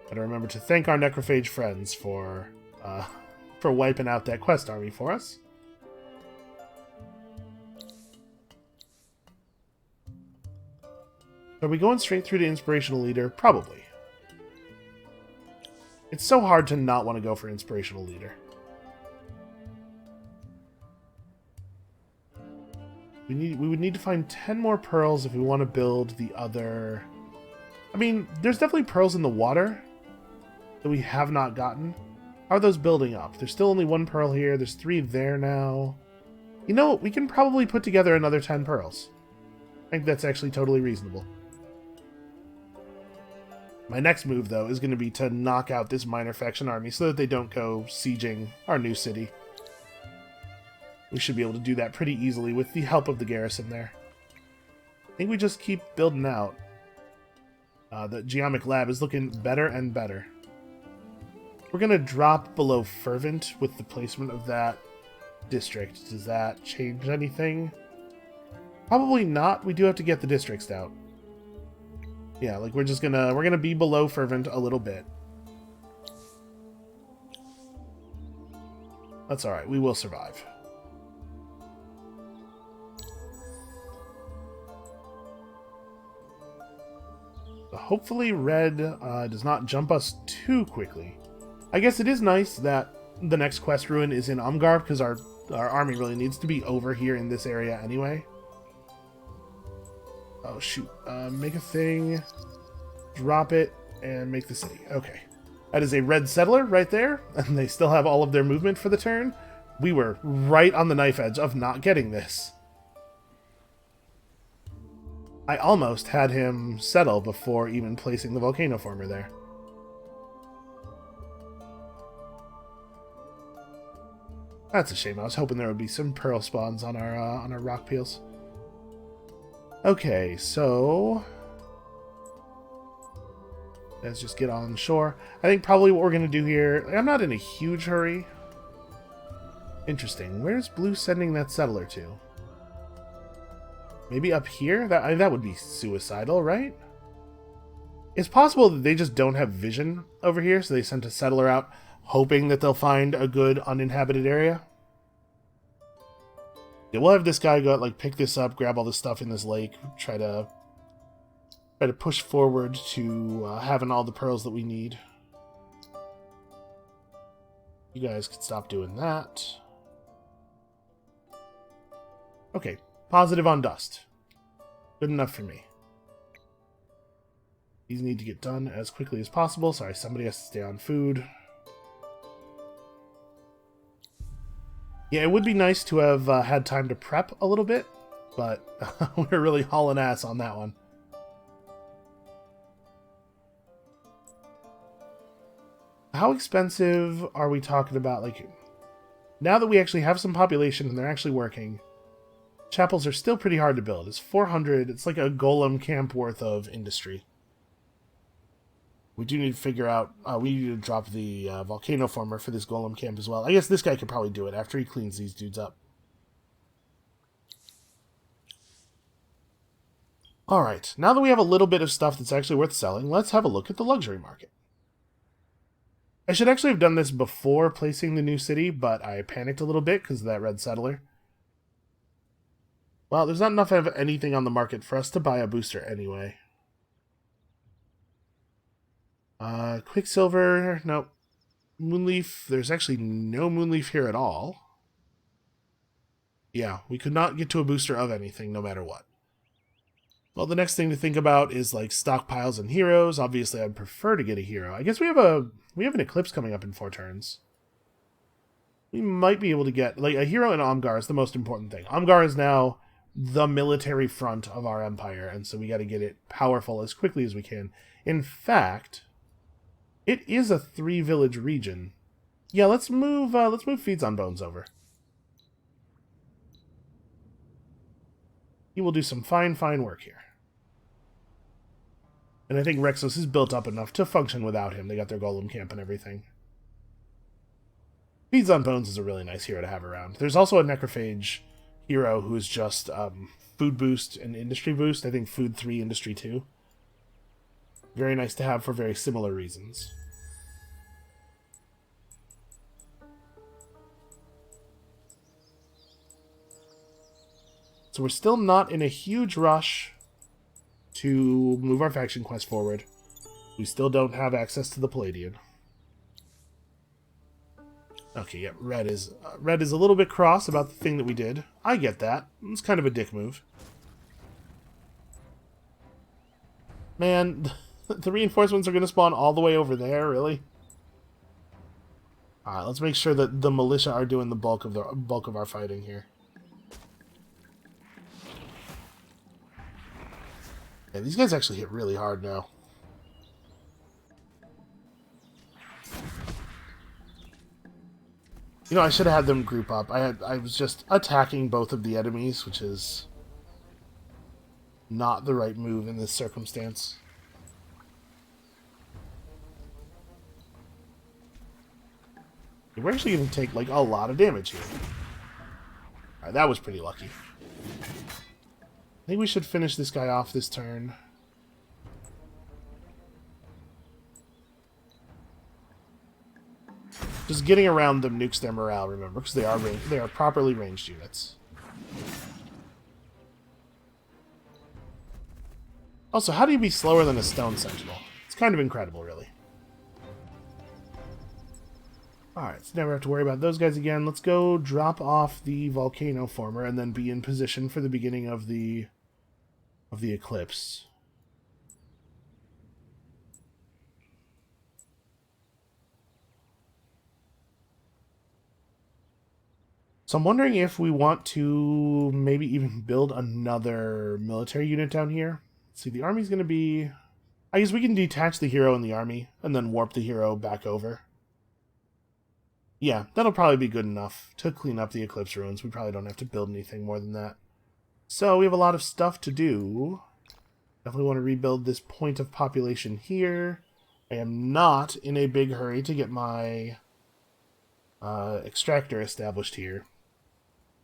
Gotta remember to thank our necrophage friends for wiping out that quest army for us. Are we going straight through to Inspirational Leader? Probably. It's so hard to not want to go for Inspirational Leader. We would need to find 10 more pearls if we want to build the other... I mean, there's definitely pearls in the water that we have not gotten. How are those building up? There's still only 1 pearl here. There's 3 there now. You know, we can probably put together another 10 pearls. I think that's actually totally reasonable. My next move, though, is going to be to knock out this minor faction army so that they don't go sieging our new city. We should be able to do that pretty easily with the help of the garrison there. I think we just keep building out. The Geomic Lab is looking better and better. We're going to drop below Fervent with the placement of that district. Does that change anything? Probably not. We do have to get the districts out. Yeah, like we're gonna be below Fervent a little bit. That's alright, we will survive. So hopefully red does not jump us too quickly. I guess it is nice that the next quest ruin is in Umgar, because our army really needs to be over here in this area anyway. Oh, shoot. Make a thing, drop it, and make the city. Okay. That is a red settler right there, and they still have all of their movement for the turn. We were right on the knife edge of not getting this. I almost had him settle before even placing the volcano former there. That's a shame. I was hoping there would be some pearl spawns on our rock peels. Okay, so let's just get on shore. I think probably what we're going to do here... I'm not in a huge hurry. Interesting. Where's Blue sending that settler to? Maybe up here? That would be suicidal, right? It's possible that they just don't have vision over here, so they sent a settler out hoping that they'll find a good uninhabited area. Yeah, we'll have this guy go out, like, pick this up, grab all this stuff in this lake, try to push forward to having all the pearls that we need. You guys could stop doing that. Okay, positive on dust. Good enough for me. These need to get done as quickly as possible. Sorry, somebody has to stay on food. Yeah, it would be nice to have had time to prep a little bit, but we're really hauling ass on that one. How expensive are we talking about? Like, now that we actually have some population and they're actually working, chapels are still pretty hard to build. It's 400. It's like a golem camp worth of industry. We do need to figure out... we need to drop the volcano former for this golem camp as well. I guess this guy could probably do it after he cleans these dudes up. Alright, now that we have a little bit of stuff that's actually worth selling, let's have a look at the luxury market. I should actually have done this before placing the new city, but I panicked a little bit because of that red settler. Well, there's not enough of anything on the market for us to buy a booster anyway. Quicksilver, nope. Moonleaf, there's actually no Moonleaf here at all. Yeah, we could not get to a booster of anything, no matter what. Well, the next thing to think about is, like, stockpiles and heroes. Obviously, I'd prefer to get a hero. I guess we have an Eclipse coming up in 4 turns. We might be able to get, like, a hero and Omgar is the most important thing. Omgar is now the military front of our empire, and so we got to get it powerful as quickly as we can. In fact... it is a 3-village region. Yeah, let's move Feeds on Bones over. He will do some fine work here. And I think Rexos is built up enough to function without him. They got their golem camp and everything. Feeds on Bones is a really nice hero to have around. There's also a Necrophage hero who is just food boost and industry boost. I think food 3, industry 2. Very nice to have for very similar reasons. So we're still not in a huge rush to move our faction quest forward. We still don't have access to the Palladian. Okay, yeah, Red is a little bit cross about the thing that we did. I get that. It's kind of a dick move. Man, the reinforcements are going to spawn all the way over there, really? Alright, let's make sure that the militia are doing the bulk of our fighting here. Yeah, these guys actually hit really hard now. You know, I should have had them group up. I was just attacking both of the enemies, which is not the right move in this circumstance. We're actually going to take, like, a lot of damage here. Alright, that was pretty lucky. I think we should finish this guy off this turn. Just getting around them nukes their morale, remember, because they are properly ranged units. Also, how do you be slower than a stone sentinel? It's kind of incredible, really. Alright, so never have to worry about those guys again. Let's go drop off the volcano former and then be in position for the beginning of the Eclipse. So I'm wondering if we want to maybe even build another military unit down here. Let's see, the army's going to be... I guess we can detach the hero in the army and then warp the hero back over. Yeah, that'll probably be good enough to clean up the Eclipse ruins. We probably don't have to build anything more than that. So we have a lot of stuff to do. Definitely want to rebuild this point of population here. I am not in a big hurry to get my extractor established here.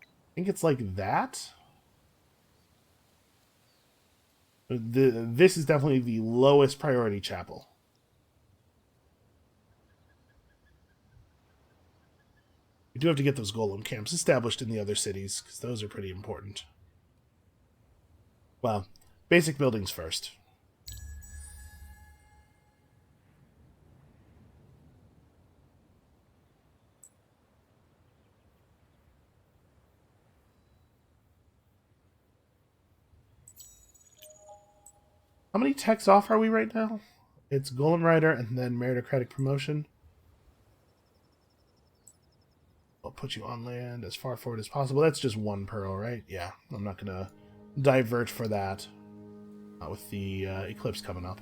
I think it's like that. This is definitely the lowest priority chapel. We do have to get those golem camps established in the other cities, because those are pretty important. Well, basic buildings first. How How many techs off are we right now? It's Golem Rider and then Meritocratic Promotion. I'll put you on land as far forward as possible. That's just 1 pearl, right? Yeah, I'm not going to divert for that. Not with the Eclipse coming up.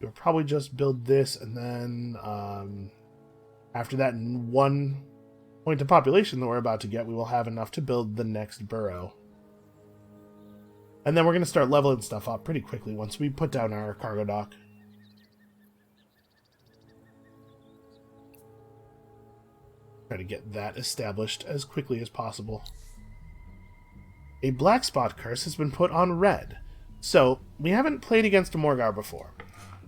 We'll probably just build this, and then after that 1 point of population that we're about to get, we will have enough to build the next burrow. And then we're going to start leveling stuff up pretty quickly once we put down our cargo dock. Try to get that established as quickly as possible. A black spot curse has been put on red. So, we haven't played against a Morgar before.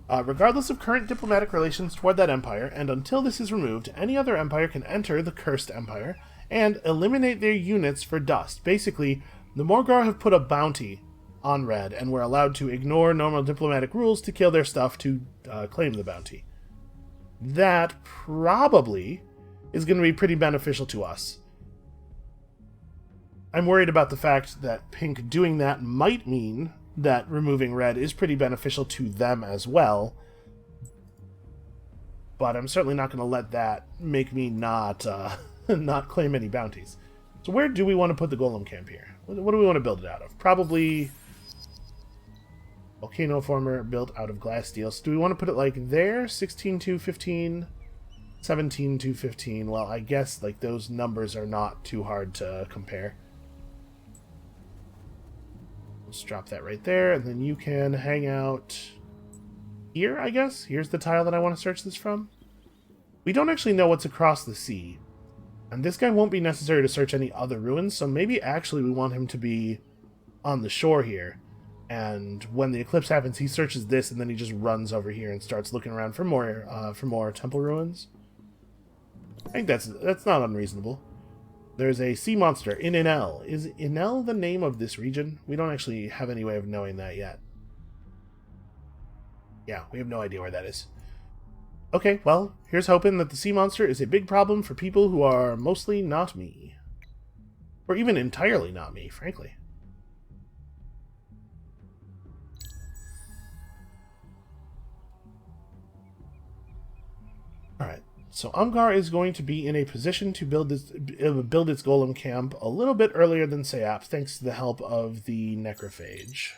Regardless of current diplomatic relations toward that empire, and until this is removed, any other empire can enter the cursed empire and eliminate their units for dust. Basically, the Morgar have put a bounty on red, and we're allowed to ignore normal diplomatic rules to kill their stuff to claim the bounty. That probably is going to be pretty beneficial to us. I'm worried about the fact that pink doing that might mean that removing red is pretty beneficial to them as well, but I'm certainly not going to let that make me not not claim any bounties. So where do we want to put the golem camp here? What do we want to build it out of? Probably volcano former built out of glass steel. So do we want to put it like there? 16 to 15, 17 to 15. Well, I guess like those numbers are not too hard to compare. Let's drop that right there, and then you can hang out here, I guess. Here's the tile that I want to search this from. We don't actually know what's across the sea, and this guy won't be necessary to search any other ruins, so maybe actually we want him to be on the shore here, and when the eclipse happens, he searches this, and then he just runs over here and starts looking around for more temple ruins. I think that's not unreasonable. There's a sea monster in Enel. Is Enel the name of this region? We don't actually have any way of knowing that yet. Yeah, we have no idea where that is. Okay, well, here's hoping that the sea monster is a big problem for people who are mostly not me. Or even entirely not me, frankly. Alright. So Umgar is going to be in a position to build its golem camp a little bit earlier than Sayap, thanks to the help of the necrophage.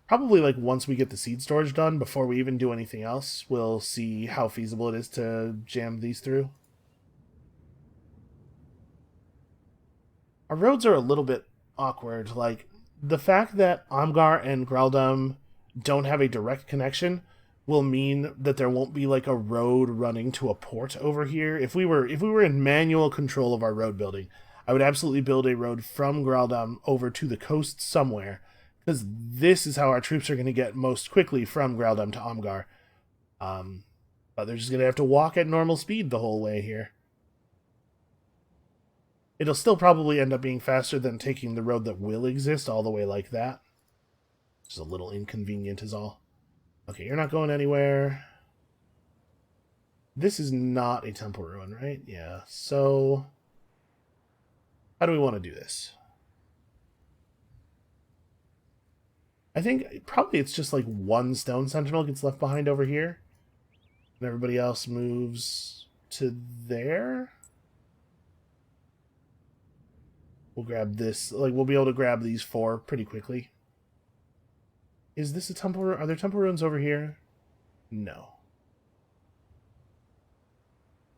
Probably like once we get the seed storage done, before we even do anything else, we'll see how feasible it is to jam these through. Our roads are a little bit awkward. Like, the fact that Amgar and Graldum don't have a direct connection will mean that there won't be like a road running to a port over here. If we were in manual control of our road building, I would absolutely build a road from Graldum over to the coast somewhere, because this is how our troops are going to get most quickly from Graldum to Amgar. But they're just going to have to walk at normal speed the whole way here. It'll still probably end up being faster than taking the road that will exist all the way like that. Just a little inconvenient is all. Okay, you're not going anywhere. This is not a temple ruin, right? Yeah, so how do we want to do this? I think probably it's just like one stone sentinel gets left behind over here, and everybody else moves to there. We'll grab this, like we'll be able to grab these 4 pretty quickly. Is this a temple ruin? Are there temple ruins over here? No.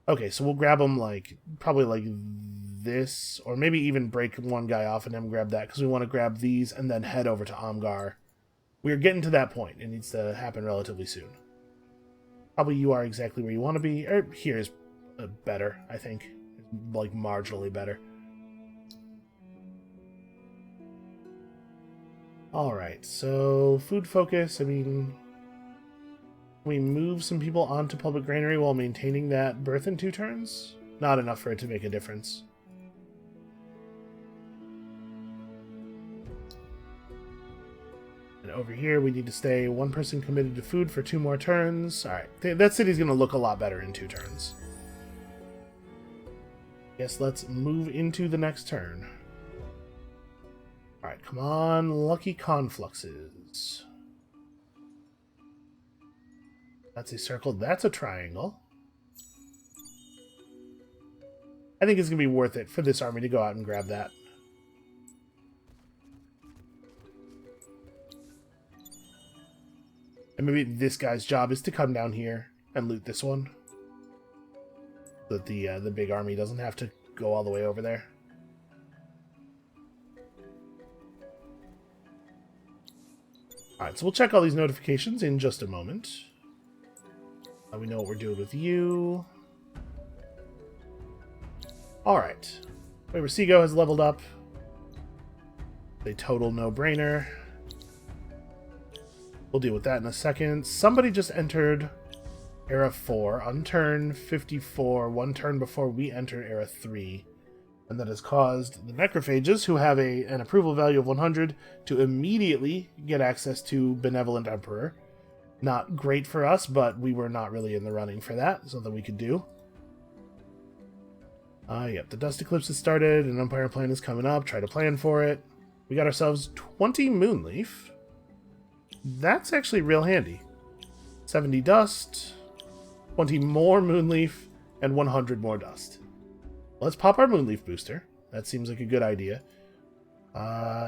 Okay, so we'll grab them like, probably like this, or maybe even break one guy off and then grab that, because we want to grab these and then head over to Amgar. We're getting to that point. It needs to happen relatively soon. Probably you are exactly where you want to be. Or here is better, I think. Like marginally better. Alright, so food focus, I mean, we move some people onto public granary while maintaining that birth in 2 turns? Not enough for it to make a difference. And over here we need to stay 1 person committed to food for 2 more turns. Alright, that city's going to look a lot better in 2 turns. Yes, let's move into the next turn. Alright, come on, lucky confluxes. That's a circle, that's a triangle. I think it's going to be worth it for this army to go out and grab that. And maybe this guy's job is to come down here and loot this one. So that the big army doesn't have to go all the way over there. Alright, so we'll check all these notifications in just a moment. We know what we're doing with you. Alright. Seago has leveled up. A total no-brainer. We'll deal with that in a second. Somebody just entered Era 4 on turn 54, one turn before we entered Era 3. And that has caused the Necrophages, who have an approval value of 100, to immediately get access to Benevolent Emperor. Not great for us, but we were not really in the running for that. Something we could do. Yep, the Dust Eclipse has started, an Empire plan is coming up. Try to plan for it. We got ourselves 20 Moonleaf. That's actually real handy. 70 Dust, 20 more Moonleaf, and 100 more Dust. Let's pop our Moonleaf booster. That seems like a good idea.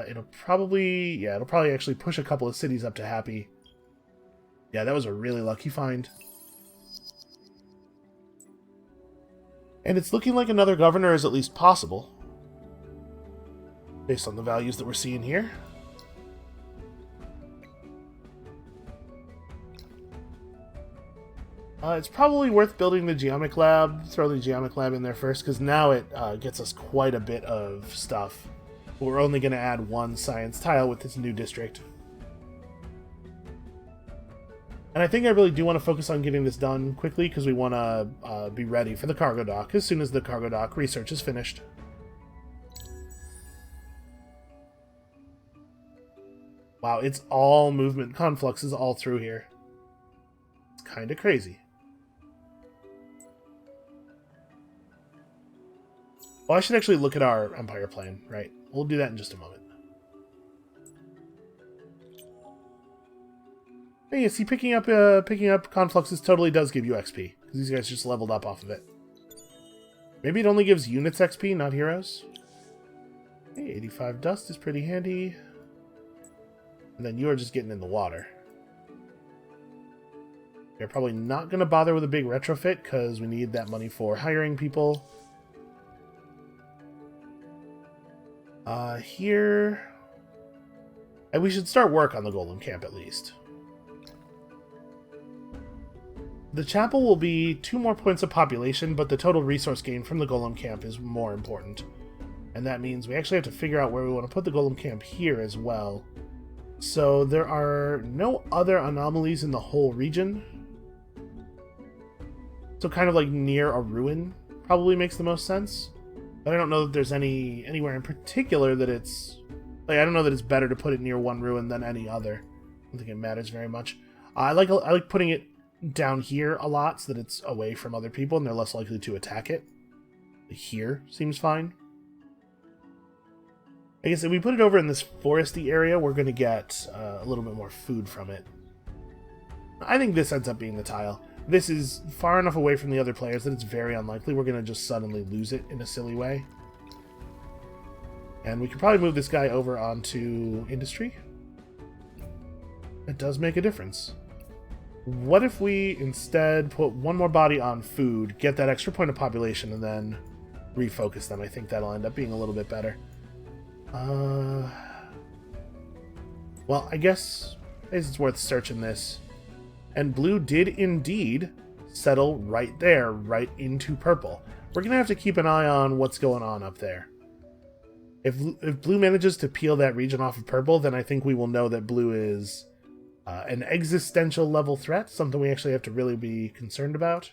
It'll probably actually push a couple of cities up to happy. Yeah, that was a really lucky find. And it's looking like another governor is at least possible. Based on the values that we're seeing here. It's probably worth building the Geomic Lab. Throw the Geomic Lab in there first, because now it gets us quite a bit of stuff. We're only going to add one science tile with this new district. And I think I really do want to focus on getting this done quickly, because we want to be ready for the cargo dock as soon as the cargo dock research is finished. Wow, it's all movement confluxes all through here. It's kind of crazy. Well, I should actually look at our Empire plan, right? We'll do that in just a moment. Hey, you see, picking up confluxes totally does give you XP, because these guys just leveled up off of it. Maybe it only gives units XP, not heroes. Hey, 85 dust is pretty handy. And then you are just getting in the water. You're probably not going to bother with a big retrofit, because we need that money for hiring people. Here... And we should start work on the Golem Camp, at least. The chapel will be 2 more points of population, but the total resource gain from the Golem Camp is more important. And that means we actually have to figure out where we want to put the Golem Camp here as well. So there are no other anomalies in the whole region. So kind of like near a ruin probably makes the most sense. But I don't know that there's anywhere in particular that it's... Like, I don't know that it's better to put it near one ruin than any other. I don't think it matters very much. I like putting it down here a lot so that it's away from other people and they're less likely to attack it. Here seems fine. I guess if we put it over in this foresty area, we're going to get a little bit more food from it. I think this ends up being the tile. This is far enough away from the other players that it's very unlikely we're going to just suddenly lose it in a silly way. And we could probably move this guy over onto industry. It does make a difference. What if we instead put one more body on food, get that extra point of population, and then refocus them? I think that'll end up being a little bit better. Well, I guess it's worth searching this. And blue did indeed settle right there, right into purple. We're going to have to keep an eye on what's going on up there. If blue manages to peel that region off of purple, then I think we will know that blue is an existential level threat, something we actually have to really be concerned about.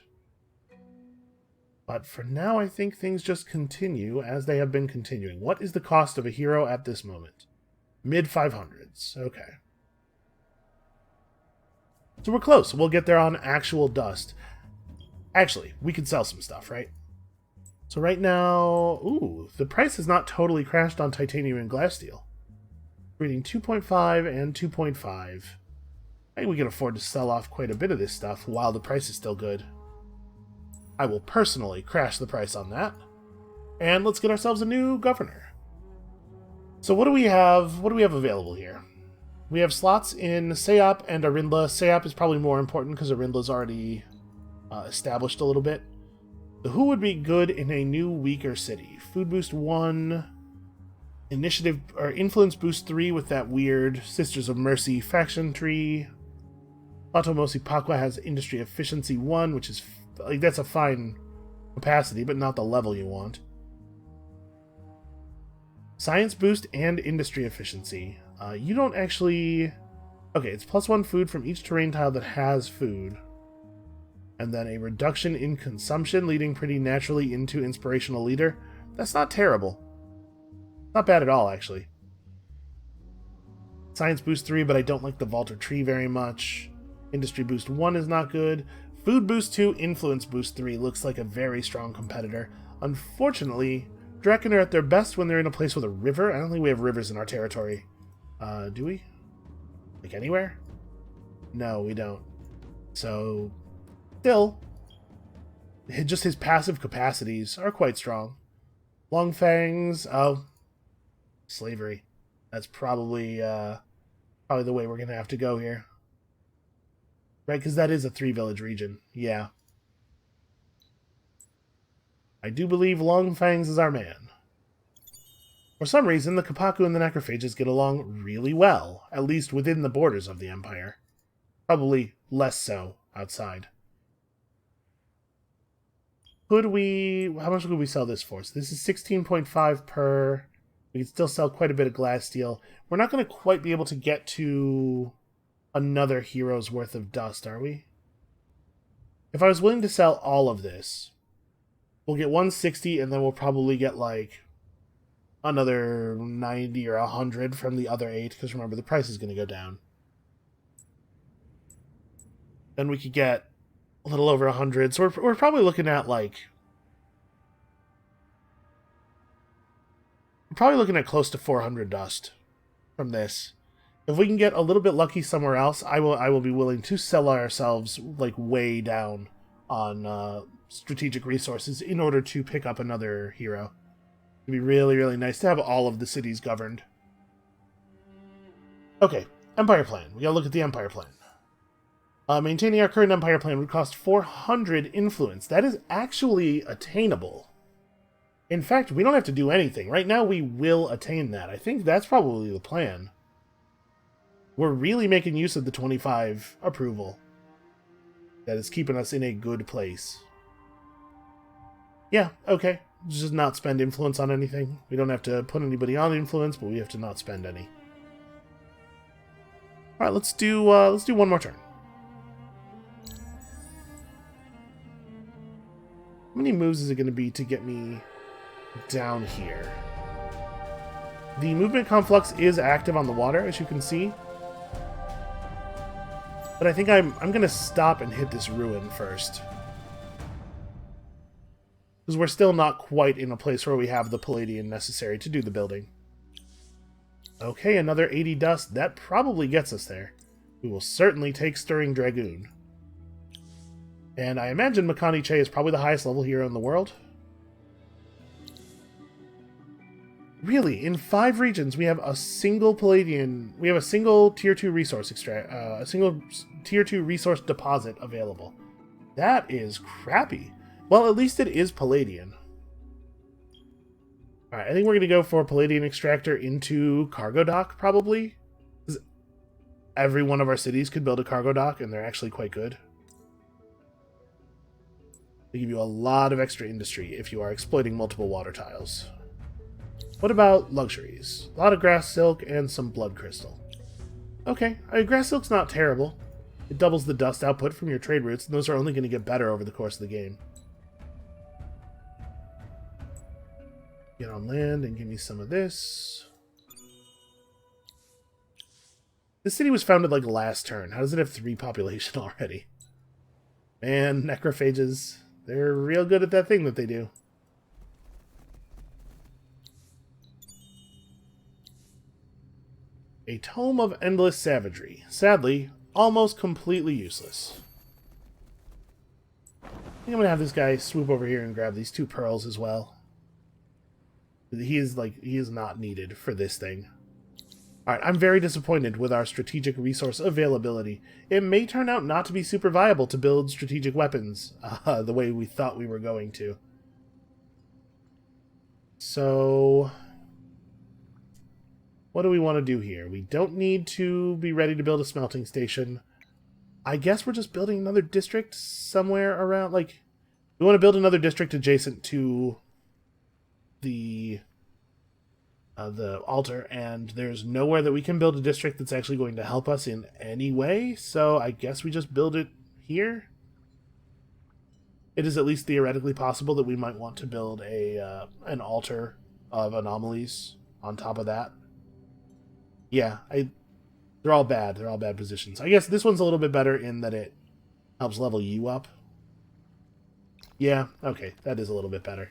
But for now, I think things just continue as they have been continuing. What is the cost of a hero at this moment? Mid-500s. Okay. So we're close. We'll get there on actual dust. Actually, we could sell some stuff, right? So right now... Ooh, the price has not totally crashed on titanium and glass steel. Reading 2.5 and 2.5. I think we can afford to sell off quite a bit of this stuff while the price is still good. I will personally crash the price on that. And let's get ourselves a new governor. So what do we have? What do we have available here? We have slots in Sayop and Arindla. Sayop is probably more important because Arindla's already established a little bit. So who would be good in a new, weaker city? Food boost 1, initiative or influence boost 3 with that weird Sisters of Mercy faction tree. Latomosi Pakwa has industry efficiency 1, which is like that's a fine capacity, but not the level you want. Science boost and industry efficiency. You don't actually... Okay, it's +1 food from each terrain tile that has food. And then a reduction in consumption, leading pretty naturally into Inspirational Leader. That's not terrible. Not bad at all, actually. Science boost 3, but I don't like the Vaulter tree very much. Industry boost 1 is not good. Food boost 2, influence boost 3 looks like a very strong competitor. Unfortunately, Draken are at their best when they're in a place with a river. I don't think we have rivers in our territory. Do we? Like anywhere? No, we don't. So, still, just his passive capacities are quite strong. Longfangs, oh, slavery. That's probably the way we're going to have to go here. Right, because that is a 3-village region. Yeah. I do believe Longfangs is our man. For some reason, the Kapaku and the Necrophages get along really well, at least within the borders of the Empire. Probably less so outside. How much could we sell this for? So this is 16.5 per. We can still sell quite a bit of glass steel. We're not going to quite be able to get to another hero's worth of dust, are we? If I was willing to sell all of this, we'll get 160, and then we'll probably get like another 90 or 100 from the other 8, because remember, the price is going to go down. Then we could get a little over 100, so we're probably looking at like... We're probably looking at close to 400 dust from this. If we can get a little bit lucky somewhere else, I will be willing to sell ourselves like way down on strategic resources in order to pick up another hero. It'd be really, really nice to have all of the cities governed. Okay, Empire Plan. We gotta look at the Empire Plan. Maintaining our current Empire Plan would cost 400 influence. That is actually attainable. In fact, we don't have to do anything. Right now, we will attain that. I think that's probably the plan. We're really making use of the 25 approval. That is keeping us in a good place. Yeah, okay. Just not spend influence on anything. We don't have to put anybody on influence, but we have to not spend any. Alright, let's do one more turn. How many moves is it going to be to get me down here? The movement conflux is active on the water, as you can see. But I think I'm going to stop and hit this ruin first. Because we're still not quite in a place where we have the Palladian necessary to do the building. Okay, another 80 dust. That probably gets us there. We will certainly take Stirring Dragoon. And I imagine Makani Che is probably the highest level hero in the world. Really, in 5 regions, we have a single Palladian... We have a single Tier 2 resource a single Tier 2 resource deposit available. That is crappy. Well, at least it is Palladian. Alright, I think we're going to go for Palladian Extractor into Cargo Dock, probably. Every one of our cities could build a Cargo Dock, and they're actually quite good. They give you a lot of extra industry if you are exploiting multiple water tiles. What about luxuries? A lot of grass silk and some blood crystal. Okay, grass silk's not terrible. It doubles the dust output from your trade routes, and those are only going to get better over the course of the game. Get on land and give me some of this. This city was founded like last turn. How does it have 3 population already? Man, necrophages. They're real good at that thing that they do. A Tome of Endless Savagery. Sadly, almost completely useless. I think I'm going to have this guy swoop over here and grab these 2 pearls as well. He is not needed for this thing. Alright, I'm very disappointed with our strategic resource availability. It may turn out not to be super viable to build strategic weapons the way we thought we were going to. So, what do we want to do here? We don't need to be ready to build a smelting station. I guess we're just building another district somewhere around, like, we want to build another district adjacent to the altar, and there's nowhere that we can build a district that's actually going to help us in any way, so I guess we just build it here. It is at least theoretically possible that we might want to build an altar of anomalies on top of that. Yeah, they're all bad. They're all bad positions. I guess this one's a little bit better in that it helps level you up. Yeah, okay, that is a little bit better.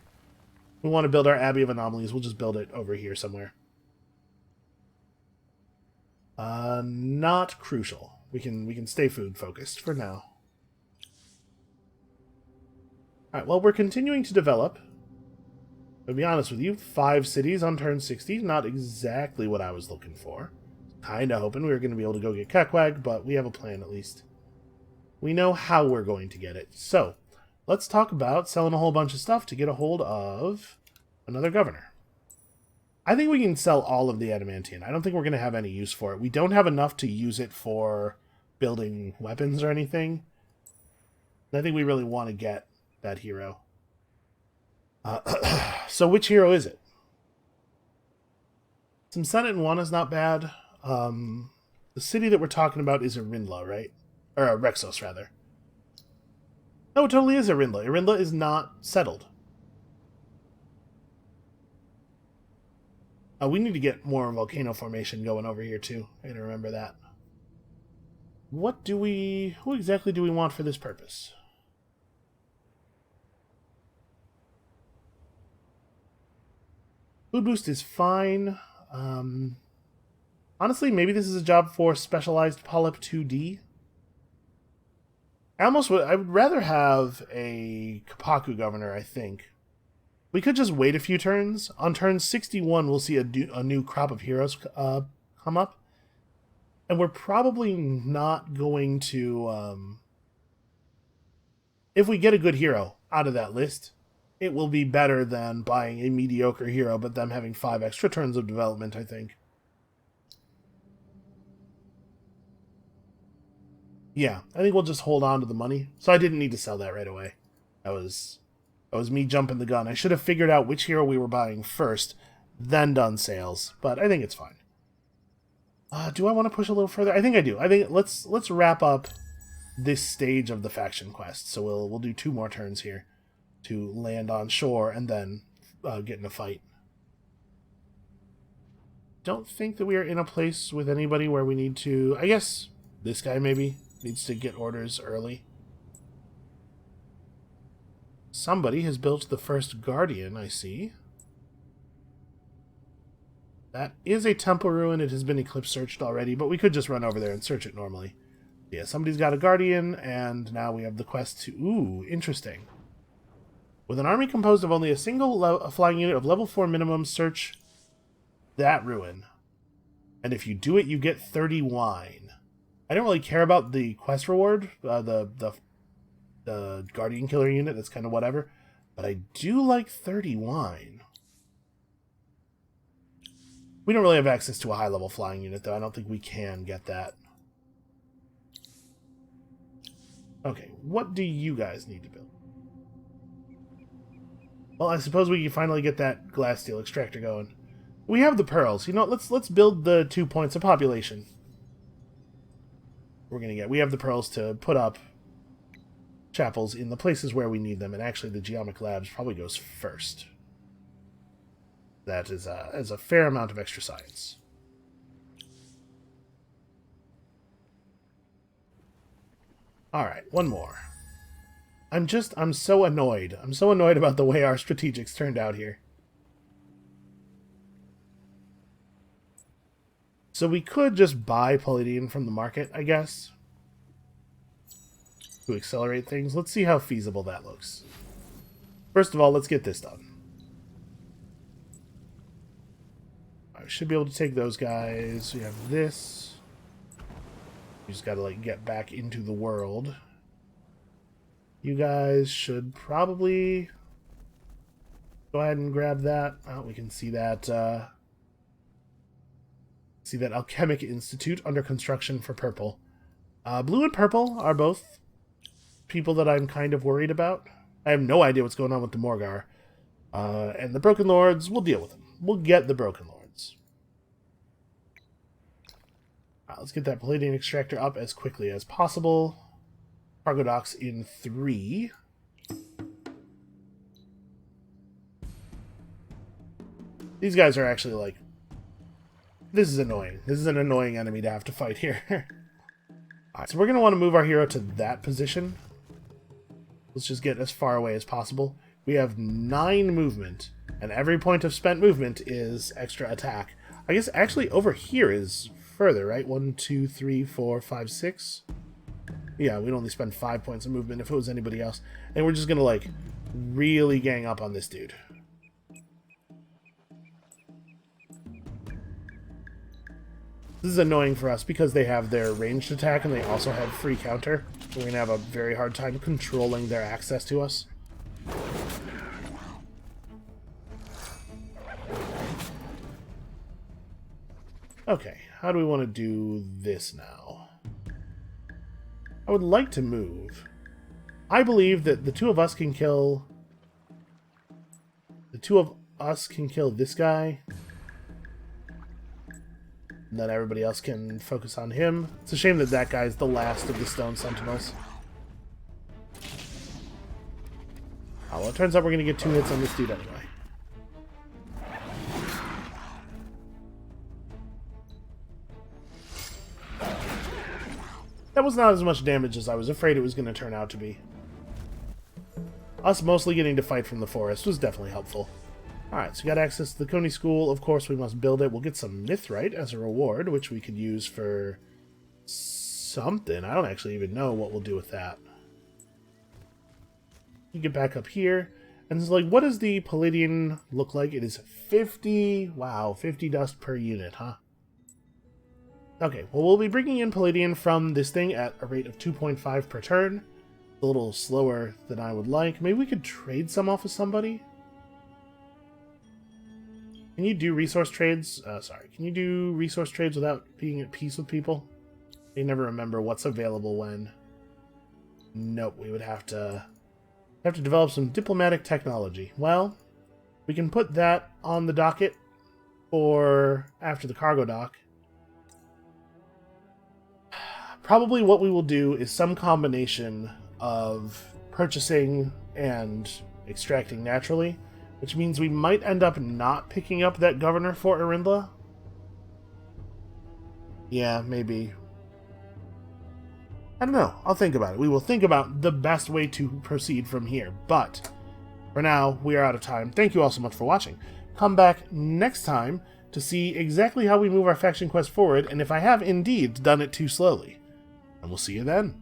We want to build our Abbey of Anomalies. We'll just build it over here somewhere. Not crucial. We can stay food focused for now. Alright, well, we're continuing to develop. To be honest with you, 5 cities on turn 60, not exactly what I was looking for. Kinda hoping we were going to be able to go get Kekwag, but we have a plan at least. We know how we're going to get it. So, let's talk about selling a whole bunch of stuff to get a hold of another governor. I think we can sell all of the adamantium. I don't think we're going to have any use for it. We don't have enough to use it for building weapons or anything. I think we really want to get that hero. So which hero is it? Some Senate and 1 is not bad. The city that we're talking about is Irinla, right? Or Rexos, rather. No, it totally is Irinla. Irinla is not settled. We need to get more volcano formation going over here, too. I gotta remember that. Who exactly do we want for this purpose? Food boost is fine. Honestly, maybe this is a job for Specialized Polyp 2D. I would rather have a Kapaku governor, I think. We could just wait a few turns. On turn 61, we'll see a new crop of heroes come up. And we're probably not going to... if we get a good hero out of that list, it will be better than buying a mediocre hero, but them having 5 extra turns of development, I think. Yeah, I think we'll just hold on to the money. So I didn't need to sell that right away. That was me jumping the gun. I should have figured out which hero we were buying first, then done sales. But I think it's fine. Do I want to push a little further? I think I do. I think let's wrap up this stage of the faction quest. So we'll do 2 more turns here to land on shore and then get in a fight. Don't think that we are in a place with anybody where we need to... I guess this guy maybe needs to get orders early. Somebody has built the first Guardian, I see. That is a temple ruin. It has been Eclipse searched already, but we could just run over there and search it normally. Yeah, somebody's got a Guardian, and now we have the quest to... Ooh, interesting. With an army composed of only a single flying unit of level 4 minimum, search that ruin. And if you do it, you get 30 wine. I don't really care about the quest reward, the Guardian Killer unit, that's kind of whatever. But I do like 30 wine. We don't really have access to a high-level flying unit, though. I don't think we can get that. Okay, what do you guys need to build? Well, I suppose we can finally get that glass steel extractor going. We have the pearls. You know, let's build the 2 points of population. We have the pearls to put up chapels in the places where we need them, and actually the Geomic Labs probably goes first. That is a fair amount of extra science. Alright, one more. I'm so annoyed. I'm so annoyed about the way our strategics turned out here. So we could just buy palladium from the market, I guess, to accelerate things. Let's see how feasible that looks. First of all, let's get this done. I should be able to take those guys. We have this. We just gotta, like, get back into the world. You guys should probably go ahead and grab that. Oh, we can see that, Alchemic Institute under construction for purple. Blue and purple are both people that I'm kind of worried about. I have no idea what's going on with the Morgar. And the Broken Lords, we'll deal with them. We'll get the Broken Lords. Let's get that Palladium Extractor up as quickly as possible. Cargo docks in 3. These guys are actually, like... This is annoying. This is an annoying enemy to have to fight here. Alright, so we're going to want to move our hero to that position. Let's just get as far away as possible. We have 9 movement, and every point of spent movement is extra attack. I guess actually over here is further, right? 1, 2, 3, 4, 5, 6. Yeah, we'd only spend 5 points of movement if it was anybody else. And we're just going to, like, really gang up on this dude. This is annoying for us because they have their ranged attack and they also have free counter. We're going to have a very hard time controlling their access to us. Okay, how do we want to do this now? I would like to move. I believe that the two of us can kill... The two of us can kill this guy. And then everybody else can focus on him. It's a shame that that guy's the last of the Stone Sentinels. Oh, well, it turns out we're going to get 2 hits on this dude anyway. That was not as much damage as I was afraid it was going to turn out to be. Us mostly getting to fight from the forest was definitely helpful. Alright, so we got access to the Coney School. Of course, we must build it. We'll get some Mithrite as a reward, which we could use for something. I don't actually even know what we'll do with that. You get back up here. And it's like, what does the Palladium look like? It is 50... Wow, 50 dust per unit, huh? Okay, well, we'll be bringing in Palladium from this thing at a rate of 2.5 per turn. A little slower than I would like. Maybe we could trade some off of somebody? Can you do resource trades? Can you do resource trades without being at peace with people? They never remember what's available when. Nope, we would have to develop some diplomatic technology. Well, we can put that on the docket for after the cargo dock. Probably what we will do is some combination of purchasing and extracting naturally, which means we might end up not picking up that governor for Arindla. Yeah, maybe. I don't know. I'll think about it. We will think about the best way to proceed from here. But for now, we are out of time. Thank you all so much for watching. Come back next time to see exactly how we move our faction quest forward and if I have indeed done it too slowly. And we'll see you then.